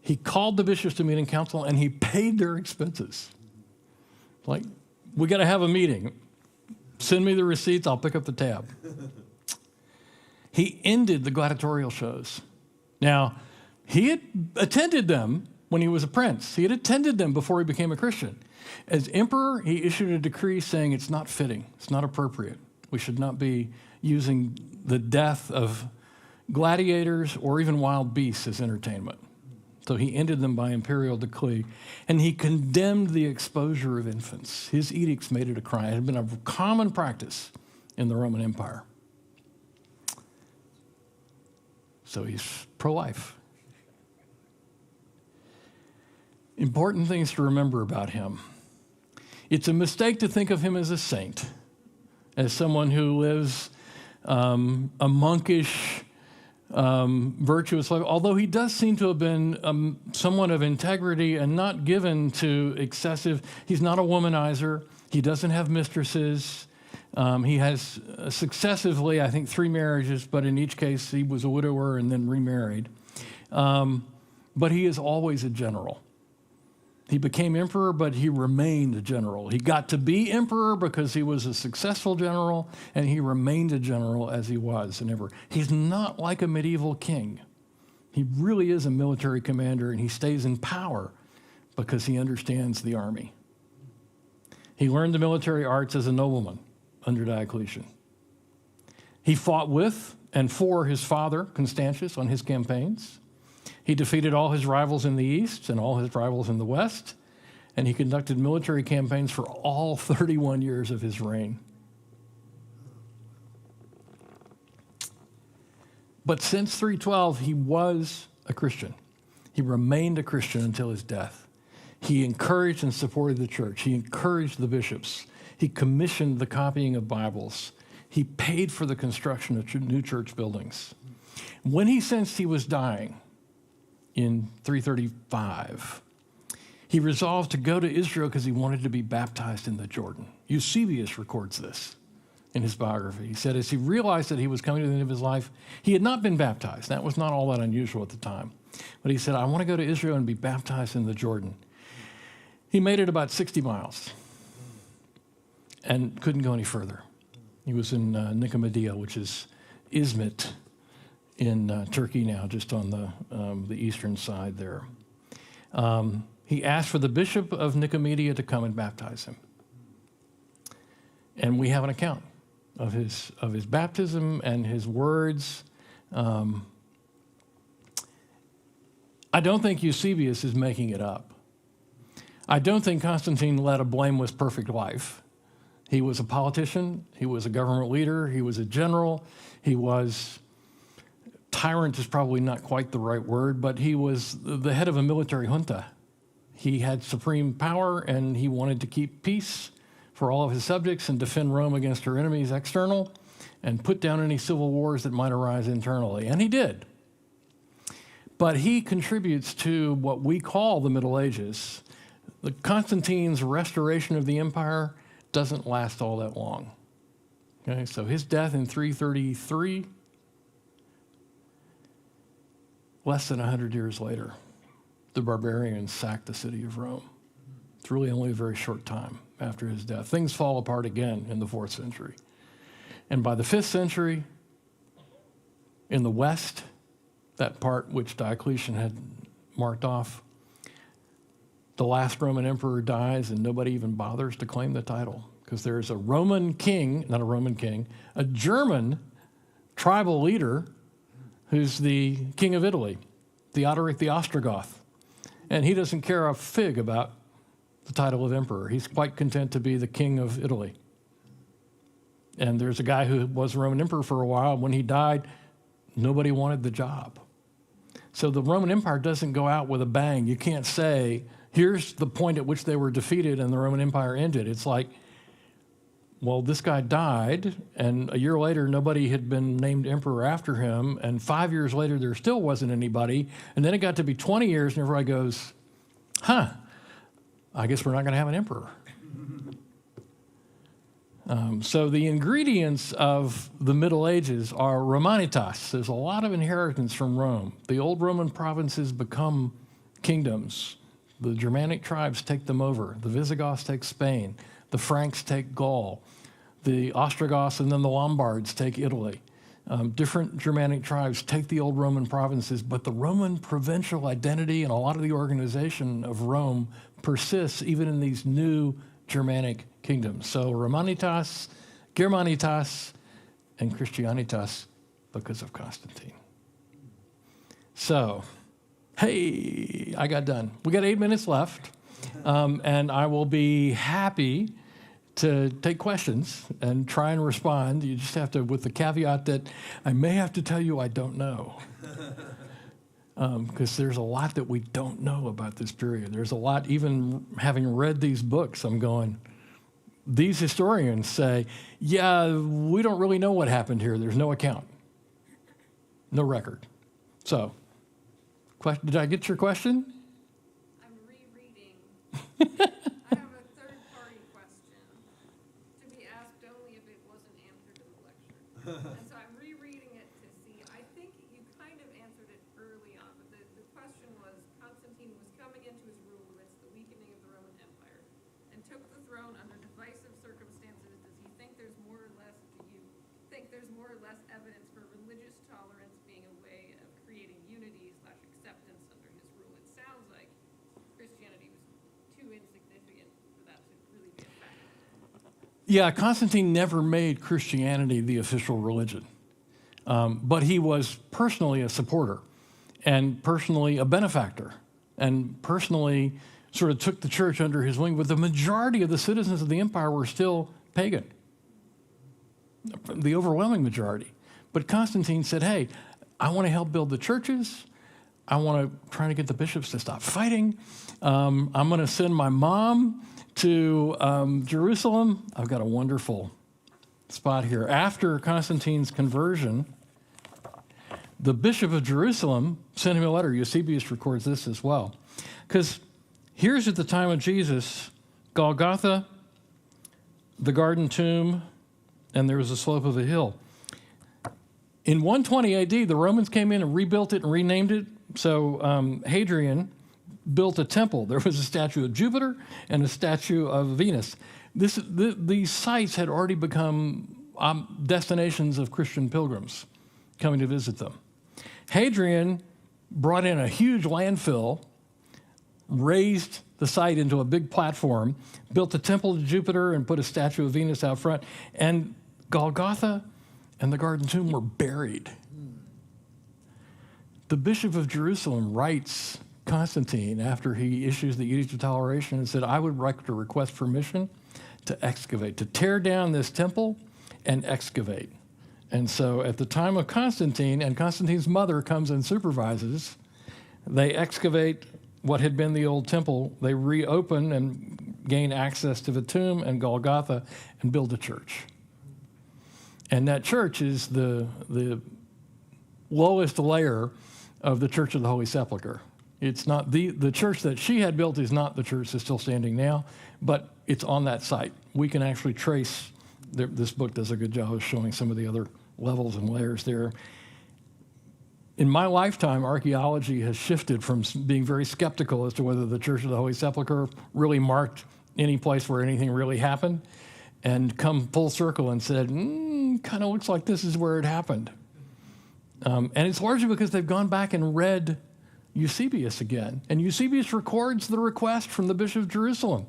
He called the bishops to meet in council, and he paid their expenses. Like, we got to have a meeting. Send me the receipts, I'll pick up the tab. He ended the gladiatorial shows. Now, he had attended them when he was a prince. He had attended them before he became a Christian. As emperor, he issued a decree saying it's not fitting, it's not appropriate. We should not be using the death of gladiators or even wild beasts as entertainment. So he ended them by imperial decree, and he condemned the exposure of infants. His edicts made it a crime. It had been a common practice in the Roman Empire. So he's pro-life. Important things to remember about him. It's a mistake to think of him as a saint. as someone who lives a monkish, virtuous life, although he does seem to have been someone of integrity and not given to excessive. He's not a womanizer. He doesn't have mistresses. He has successively, I think, 3 marriages, but in each case, he was a widower and then remarried. But he is always a general. He became emperor, but he remained a general. He got to be emperor because he was a successful general, and he remained a general as he was an emperor. He's not like a medieval king. He really is a military commander, and he stays in power because he understands the army. He learned the military arts as a nobleman under Diocletian. He fought with and for his father, Constantius, on his campaigns. He defeated all his rivals in the east and all his rivals in the west, and he conducted military campaigns for all 31 years of his reign. But since 312, he was a Christian. He remained a Christian until his death. He encouraged and supported the church. He encouraged the bishops. He commissioned the copying of Bibles. He paid for the construction of new church buildings. When he sensed he was dying, in 335, he resolved to go to Israel because he wanted to be baptized in the Jordan. Eusebius records this in his biography. He said, as he realized that he was coming to the end of his life, he had not been baptized. That was not all that unusual at the time. But he said, I want to go to Israel and be baptized in the Jordan. He made it about 60 miles and couldn't go any further. He was in Nicomedia, which is Izmit, in Turkey now, just on the eastern side there. He asked for the bishop of Nicomedia to come and baptize him. And we have an account of his baptism and his words. I don't think Eusebius is making it up. I don't think Constantine led a blameless, perfect life. He was a politician. He was a government leader. He was a general. He was... Tyrant is probably not quite the right word, but he was the head of a military junta. He had supreme power, and he wanted to keep peace for all of his subjects and defend Rome against her enemies external and put down any civil wars that might arise internally. And he did. But he contributes to what we call the Middle Ages. Constantine's restoration of the empire doesn't last all that long. Okay, so his death in 333, less than 100 years later, the barbarians sacked the city of Rome. It's really only a very short time after his death. Things fall apart again in the 4th century. And by the 5th century, in the West, that part which Diocletian had marked off, the last Roman emperor dies and nobody even bothers to claim the title because there's a Roman king, not a Roman king, a German tribal leader who's the king of Italy, Theodoric the Ostrogoth. And he doesn't care a fig about the title of emperor. He's quite content to be the king of Italy. And there's a guy who was Roman emperor for a while. When he died, nobody wanted the job. So the Roman Empire doesn't go out with a bang. You can't say, here's the point at which they were defeated and the Roman Empire ended. It's like, well, this guy died, and a year later, nobody had been named emperor after him, and 5 years later, there still wasn't anybody, and then it got to be 20 years, and everybody goes, I guess we're not going to have an emperor. So the ingredients of the Middle Ages are Romanitas. There's a lot of inheritance from Rome. The old Roman provinces become kingdoms. The Germanic tribes take them over. The Visigoths take Spain. The Franks take Gaul. The Ostrogoths and then the Lombards take Italy. Different Germanic tribes take the old Roman provinces, but the Roman provincial identity and a lot of the organization of Rome persists even in these new Germanic kingdoms. So Romanitas, Germanitas, and Christianitas because of Constantine. So, hey, I got done. We got 8 minutes left, and I will be happy to take questions and try and respond. You just have to, with the caveat that I may have to tell you I don't know. Because there's a lot that we don't know about this period. There's a lot, even having read these books, I'm going, these historians say, yeah, we don't really know what happened here. There's no account, no record. So, did I get your question? I'm rereading. I have a third-party question to be asked only if it wasn't answered in the lecture. And so I'm rereading it to see. I think you kind of answered it early on, but the question was, Constantine was coming into his rule amidst the weakening of the Roman Empire and took the throne under divisive circumstances. Does he think there's more or less, do you think there's more or less evidence for religious tolerance being a way of creating unity/acceptance under his rule? It sounds like Christianity was too insignificant for that to really be a factor. Yeah, Constantine never made Christianity the official religion, but he was personally a supporter and personally a benefactor and personally sort of took the church under his wing, but the majority of the citizens of the empire were still pagan, the overwhelming majority. But Constantine said, hey, I want to help build the churches. I want to try to get the bishops to stop fighting. I'm going to send my mom to Jerusalem. I've got a wonderful spot here. After Constantine's conversion, the bishop of Jerusalem sent him a letter. Eusebius records this as well. Because here's at the time of Jesus, Golgotha, the garden tomb, and there was a slope of a hill. In 120 AD, the Romans came in and rebuilt it and renamed it. So Hadrian built a temple. There was a statue of Jupiter and a statue of Venus. These sites had already become destinations of Christian pilgrims coming to visit them. Hadrian brought in a huge landfill, raised the site into a big platform, built a temple to Jupiter and put a statue of Venus out front, and Golgotha and the garden tomb were buried. The bishop of Jerusalem writes Constantine after he issues the Edict of Toleration and said, I would like to request permission to excavate, to tear down this temple and excavate. And so at the time of Constantine, and Constantine's mother comes and supervises, they excavate what had been the old temple. They reopen and gain access to the tomb and Golgotha and build a church. And that church is the lowest layer of the Church of the Holy Sepulchre. It's not the church that she had built is not the church that's still standing now, but it's on that site. We can actually trace, this book does a good job of showing some of the other levels and layers there. In my lifetime, archaeology has shifted from being very skeptical as to whether the Church of the Holy Sepulchre really marked any place where anything really happened, and come full circle and said, kind of looks like this is where it happened. And it's largely because they've gone back and read Eusebius again. And Eusebius records the request from the Bishop of Jerusalem,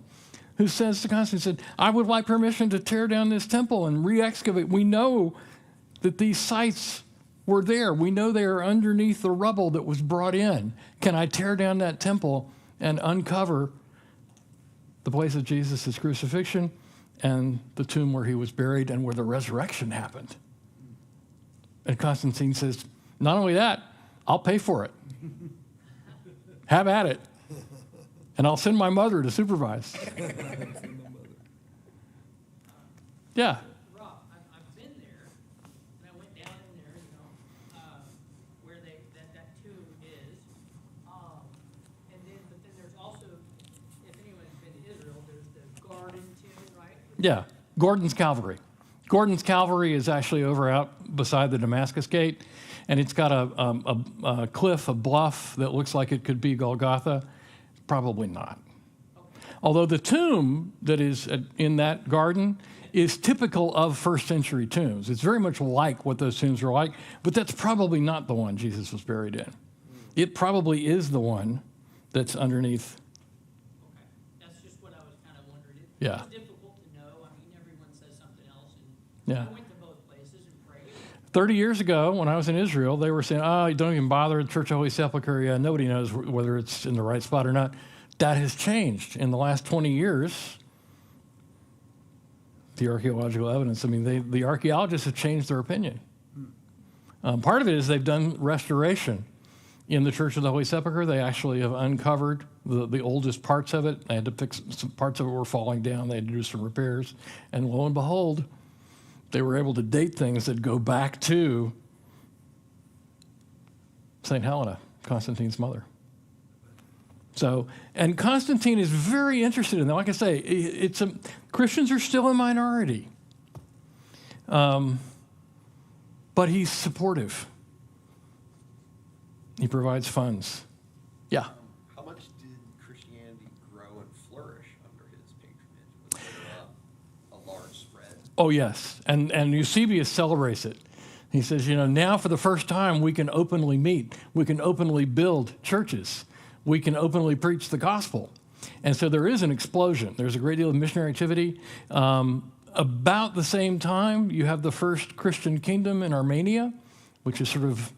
who says to Constantine, I would like permission to tear down this temple and re-excavate. We know that these sites were there. We know they are underneath the rubble that was brought in. Can I tear down that temple and uncover the place of Jesus' crucifixion and the tomb where he was buried and where the resurrection happened? And Constantine says, not only that, I'll pay for it. Have at it. And I'll send my mother to supervise. Yeah. Rob, I've been there, and I went down in there, where that tomb is. But then there's also, if anyone's been to Israel, there's the garden tomb, right? Yeah, Gordon's Calvary. Gordon's Calvary is actually over out beside the Damascus Gate, and it's got a cliff, a bluff that looks like it could be Golgotha. Probably not. Although the tomb that is in that garden is typical of first century tombs. It's very much like what those tombs are like, but that's probably not the one Jesus was buried in. It probably is the one that's underneath. Okay, that's just what I was kind of wondering. Yeah. It's difficult to know. I mean, everyone says something else. Yeah. I went to both places and prayed. 30 years ago, when I was in Israel, they were saying, oh, you don't even bother the Church of Holy Sepulchre. Yeah, nobody knows whether it's in the right spot or not. That has changed in the last 20 years. The archaeological evidence, I mean, the archaeologists have changed their opinion. Part of it is they've done restoration. in the Church of the Holy Sepulchre. They actually have uncovered the oldest parts of it. They had to fix some parts of it were falling down. They had to do some repairs. And lo and behold, they were able to date things that go back to St. Helena, Constantine's mother. So, and Constantine is very interested in that. Like I say, Christians are still a minority. But he's supportive. He provides funds. Yeah. How much did Christianity grow and flourish under his patronage? Was there a large spread? Oh, yes. And Eusebius celebrates it. He says, now for the first time we can openly meet. We can openly build churches. We can openly preach the gospel. And so there is an explosion. There's a great deal of missionary activity. About the same time, you have the first Christian kingdom in Armenia, which is sort of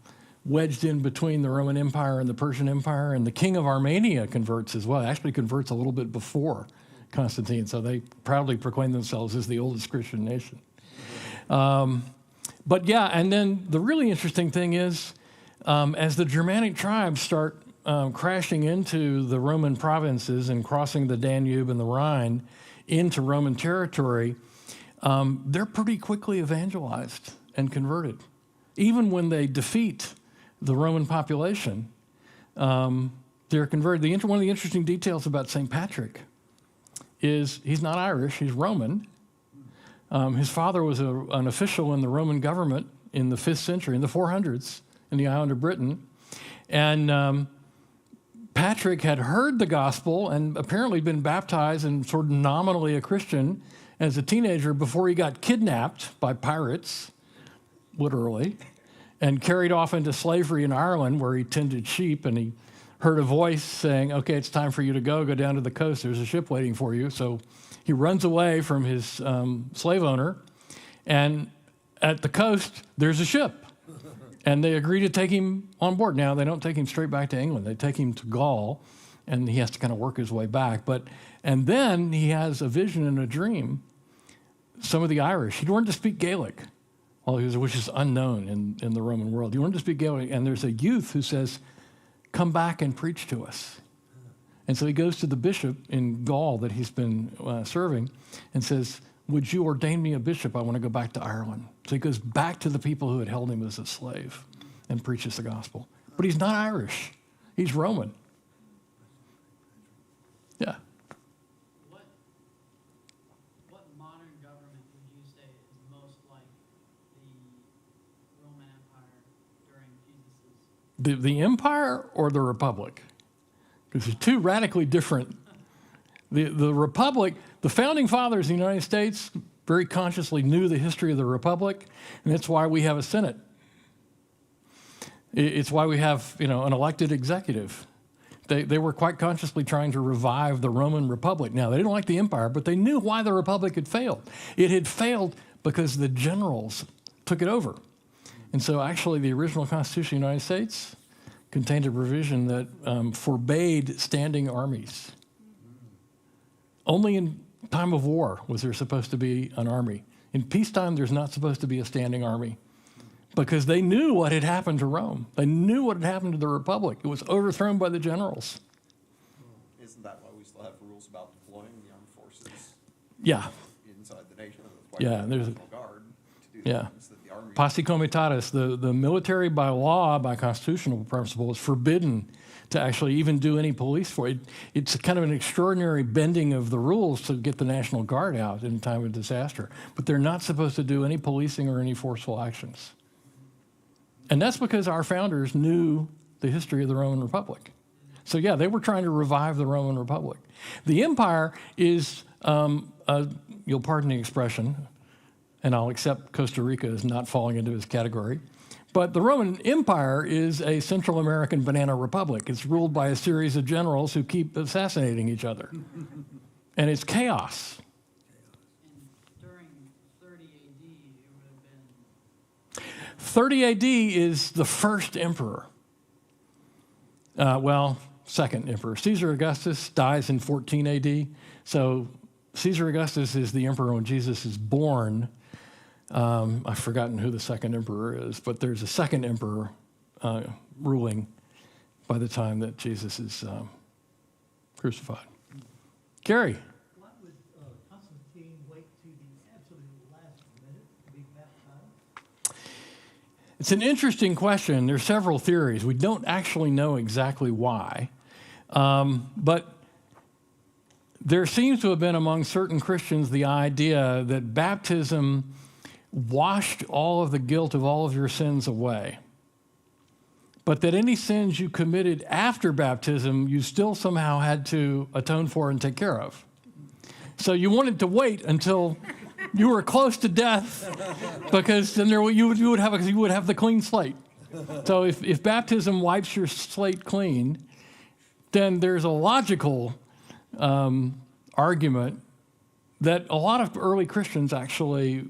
wedged in between the Roman Empire and the Persian Empire. And the king of Armenia converts as well. Actually converts a little bit before Constantine. So they proudly proclaim themselves as the oldest Christian nation. But yeah, and then the really interesting thing is, as the Germanic tribes start crashing into the Roman provinces and crossing the Danube and the Rhine into Roman territory, they're pretty quickly evangelized and converted. Even when they defeat the Roman population, they're converted. One of the interesting details about St. Patrick is he's not Irish, he's Roman. His father was an official in the Roman government in the 5th century, in the 400s, in the island of Britain. And Patrick had heard the gospel and apparently been baptized and sort of nominally a Christian as a teenager before he got kidnapped by pirates, literally, and carried off into slavery in Ireland where he tended sheep, and he heard a voice saying, okay, it's time for you to go down to the coast. There's a ship waiting for you. So he runs away from his slave owner, and at the coast, there's a ship. And they agree to take him on board. Now, they don't take him straight back to England. They take him to Gaul, and he has to kind of work his way back. And then he has a vision and a dream. Some of the Irish, he learned to speak Gaelic, which is unknown in the Roman world. He learned to speak Gaelic, and there's a youth who says, come back and preach to us. And so he goes to the bishop in Gaul that he's been serving and says, would you ordain me a bishop? I want to go back to Ireland. So he goes back to the people who had held him as a slave and preaches the gospel. But he's not Irish. He's Roman. Yeah. What modern government would you say is most like the Roman Empire during Jesus'? The empire or the republic? Because they're two radically different. The republic, the founding fathers of the United States very consciously knew the history of the republic, and that's why we have a Senate. It's why we have an elected executive. They were quite consciously trying to revive the Roman Republic. Now, they didn't like the empire, but they knew why the republic had failed. It had failed because the generals took it over. And so actually the original Constitution of the United States contained a provision that forbade standing armies. Only in time of war was there supposed to be an army. In peacetime, there's not supposed to be a standing army because they knew what had happened to Rome. They knew what had happened to the Republic. It was overthrown by the generals. Isn't that why we still have rules about deploying the armed forces? Yeah. Inside the nation. Yeah, there's a National Guard to do yeah. things that the army. Posse comitatus, the military by law, by constitutional principle, is forbidden to actually even do any police for it. It's kind of an extraordinary bending of the rules to get the National Guard out in time of disaster. But they're not supposed to do any policing or any forceful actions. And that's because our founders knew the history of the Roman Republic. So yeah, they were trying to revive the Roman Republic. The empire is, you'll pardon the expression, and I'll accept Costa Rica as not falling into this category, but the Roman Empire is a Central American banana republic. It's ruled by a series of generals who keep assassinating each other. And it's chaos. And during 30 AD, it would have been... 30 AD is the first emperor. Second emperor. Caesar Augustus dies in 14 AD. So Caesar Augustus is the emperor when Jesus is born. I've forgotten who the second emperor is, but there's a second emperor ruling by the time that Jesus is crucified. Gary? Why would Constantine wait to the absolute last minute to be baptized? It's an interesting question. There's several theories. We don't actually know exactly why. But there seems to have been among certain Christians the idea that baptism washed all of the guilt of all of your sins away. But that any sins you committed after baptism, you still somehow had to atone for and take care of. So you wanted to wait until you were close to death, because then you would have the clean slate. So if baptism wipes your slate clean, then there's a logical argument that a lot of early Christians actually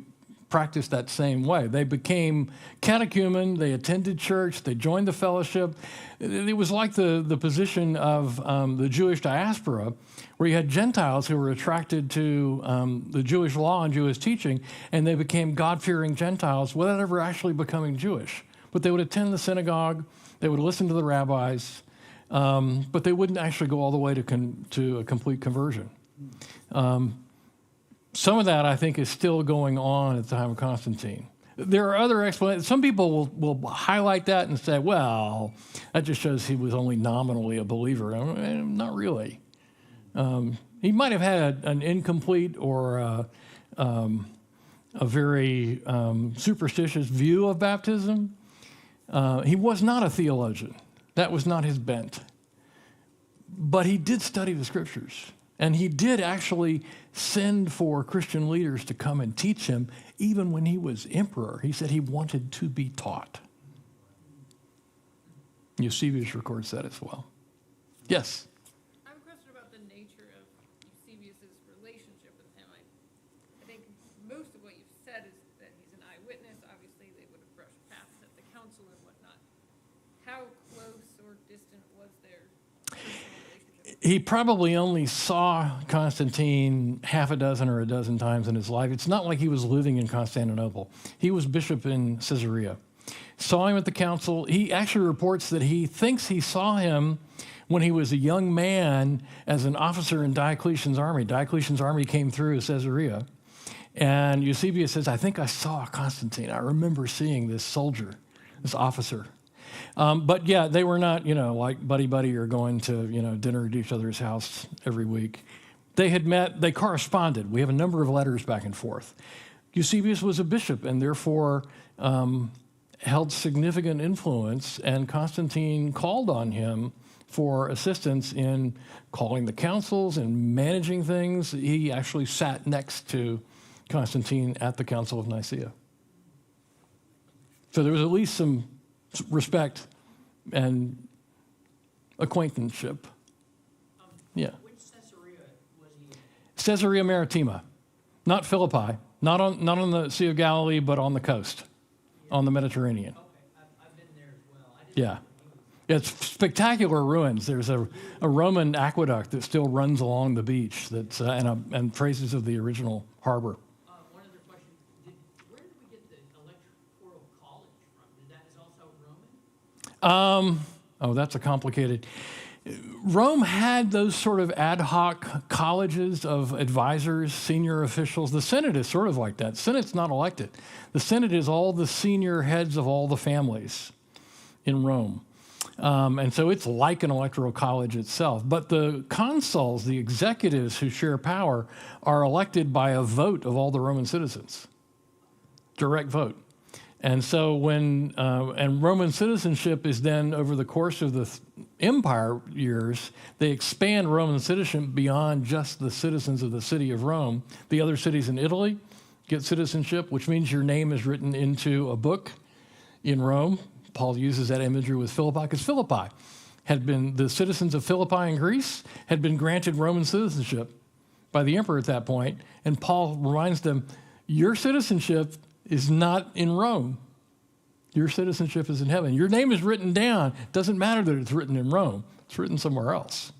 practiced that same way. They became catechumen, they attended church, they joined the fellowship. It was like the position of the Jewish diaspora, where you had Gentiles who were attracted to the Jewish law and Jewish teaching, and they became God-fearing Gentiles without ever actually becoming Jewish. But they would attend the synagogue, they would listen to the rabbis, but they wouldn't actually go all the way to a complete conversion. Some of that, I think, is still going on at the time of Constantine. There are other explanations. Some people will highlight that and say, well, that just shows he was only nominally a believer. Not really. He might have had an incomplete or a very superstitious view of baptism. He was not a theologian. That was not his bent. But he did study the scriptures. And he did actually send for Christian leaders to come and teach him, even when he was emperor. He said he wanted to be taught. Eusebius records that as well. Yes? I have a question about the nature of Eusebius's relationship with him. I think most of what you've said is that he's an eyewitness. Obviously, they would have brushed paths at the council and whatnot. How close or distant was their personal relationship? He probably only saw Constantine half a dozen or a dozen times in his life. It's not like he was living in Constantinople. He was bishop in Caesarea. Saw him at the council. He actually reports that he thinks he saw him when he was a young man as an officer in Diocletian's army. Diocletian's army came through Caesarea. And Eusebius says, I think I saw Constantine. I remember seeing this soldier, this officer. But yeah, they were not, like buddy or going to, dinner at each other's house every week. They had met, they corresponded. We have a number of letters back and forth. Eusebius was a bishop and therefore held significant influence, and Constantine called on him for assistance in calling the councils and managing things. He actually sat next to Constantine at the Council of Nicaea. So there was at least some respect and acquaintanceship. Yeah. Which Caesarea was he in? Caesarea Maritima, not Philippi, not on the Sea of Galilee, but on the coast, on the Mediterranean. Okay, I've been there as well. I didn't Yeah. know he was. It's spectacular ruins. There's a Roman aqueduct that still runs along the beach that's and traces of the original harbor. One other question. Where did we get the electoral college from? Is also Roman? Oh, that's a complicated. Rome had those sort of ad hoc colleges of advisors, senior officials. The Senate is sort of like that. Senate's not elected. The Senate is all the senior heads of all the families in Rome. And so it's like an electoral college itself. But the consuls, the executives who share power, are elected by a vote of all the Roman citizens. Direct vote. And so and Roman citizenship is then, over the course of the empire years, they expand Roman citizenship beyond just the citizens of the city of Rome. The other cities in Italy get citizenship, which means your name is written into a book in Rome. Paul uses that imagery with Philippi, because Philippi had been, the citizens of Philippi in Greece had been granted Roman citizenship by the emperor at that point. And Paul reminds them, your citizenship is not in Rome. Your citizenship is in heaven. Your name is written down. It doesn't matter that it's written in Rome. It's written somewhere else.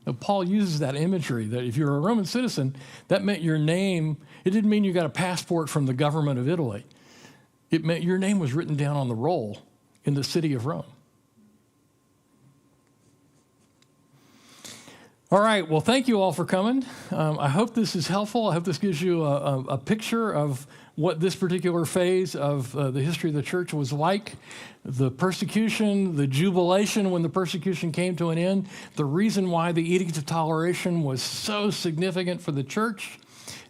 Now, Paul uses that imagery that if you're a Roman citizen, that meant your name, it didn't mean you got a passport from the government of Italy. It meant your name was written down on the roll in the city of Rome. All right. Well, thank you all for coming. I hope this is helpful. I hope this gives you a picture of what this particular phase of the history of the church was like. The persecution, the jubilation when the persecution came to an end, the reason why the Edict of Toleration was so significant for the church,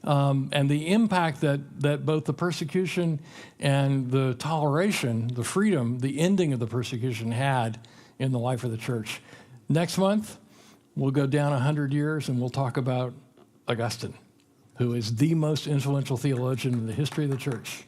and the impact that both the persecution and the toleration, the freedom, the ending of the persecution had in the life of the church. Next month, we'll go down 100 years and we'll talk about Augustine, who is the most influential theologian in the history of the church.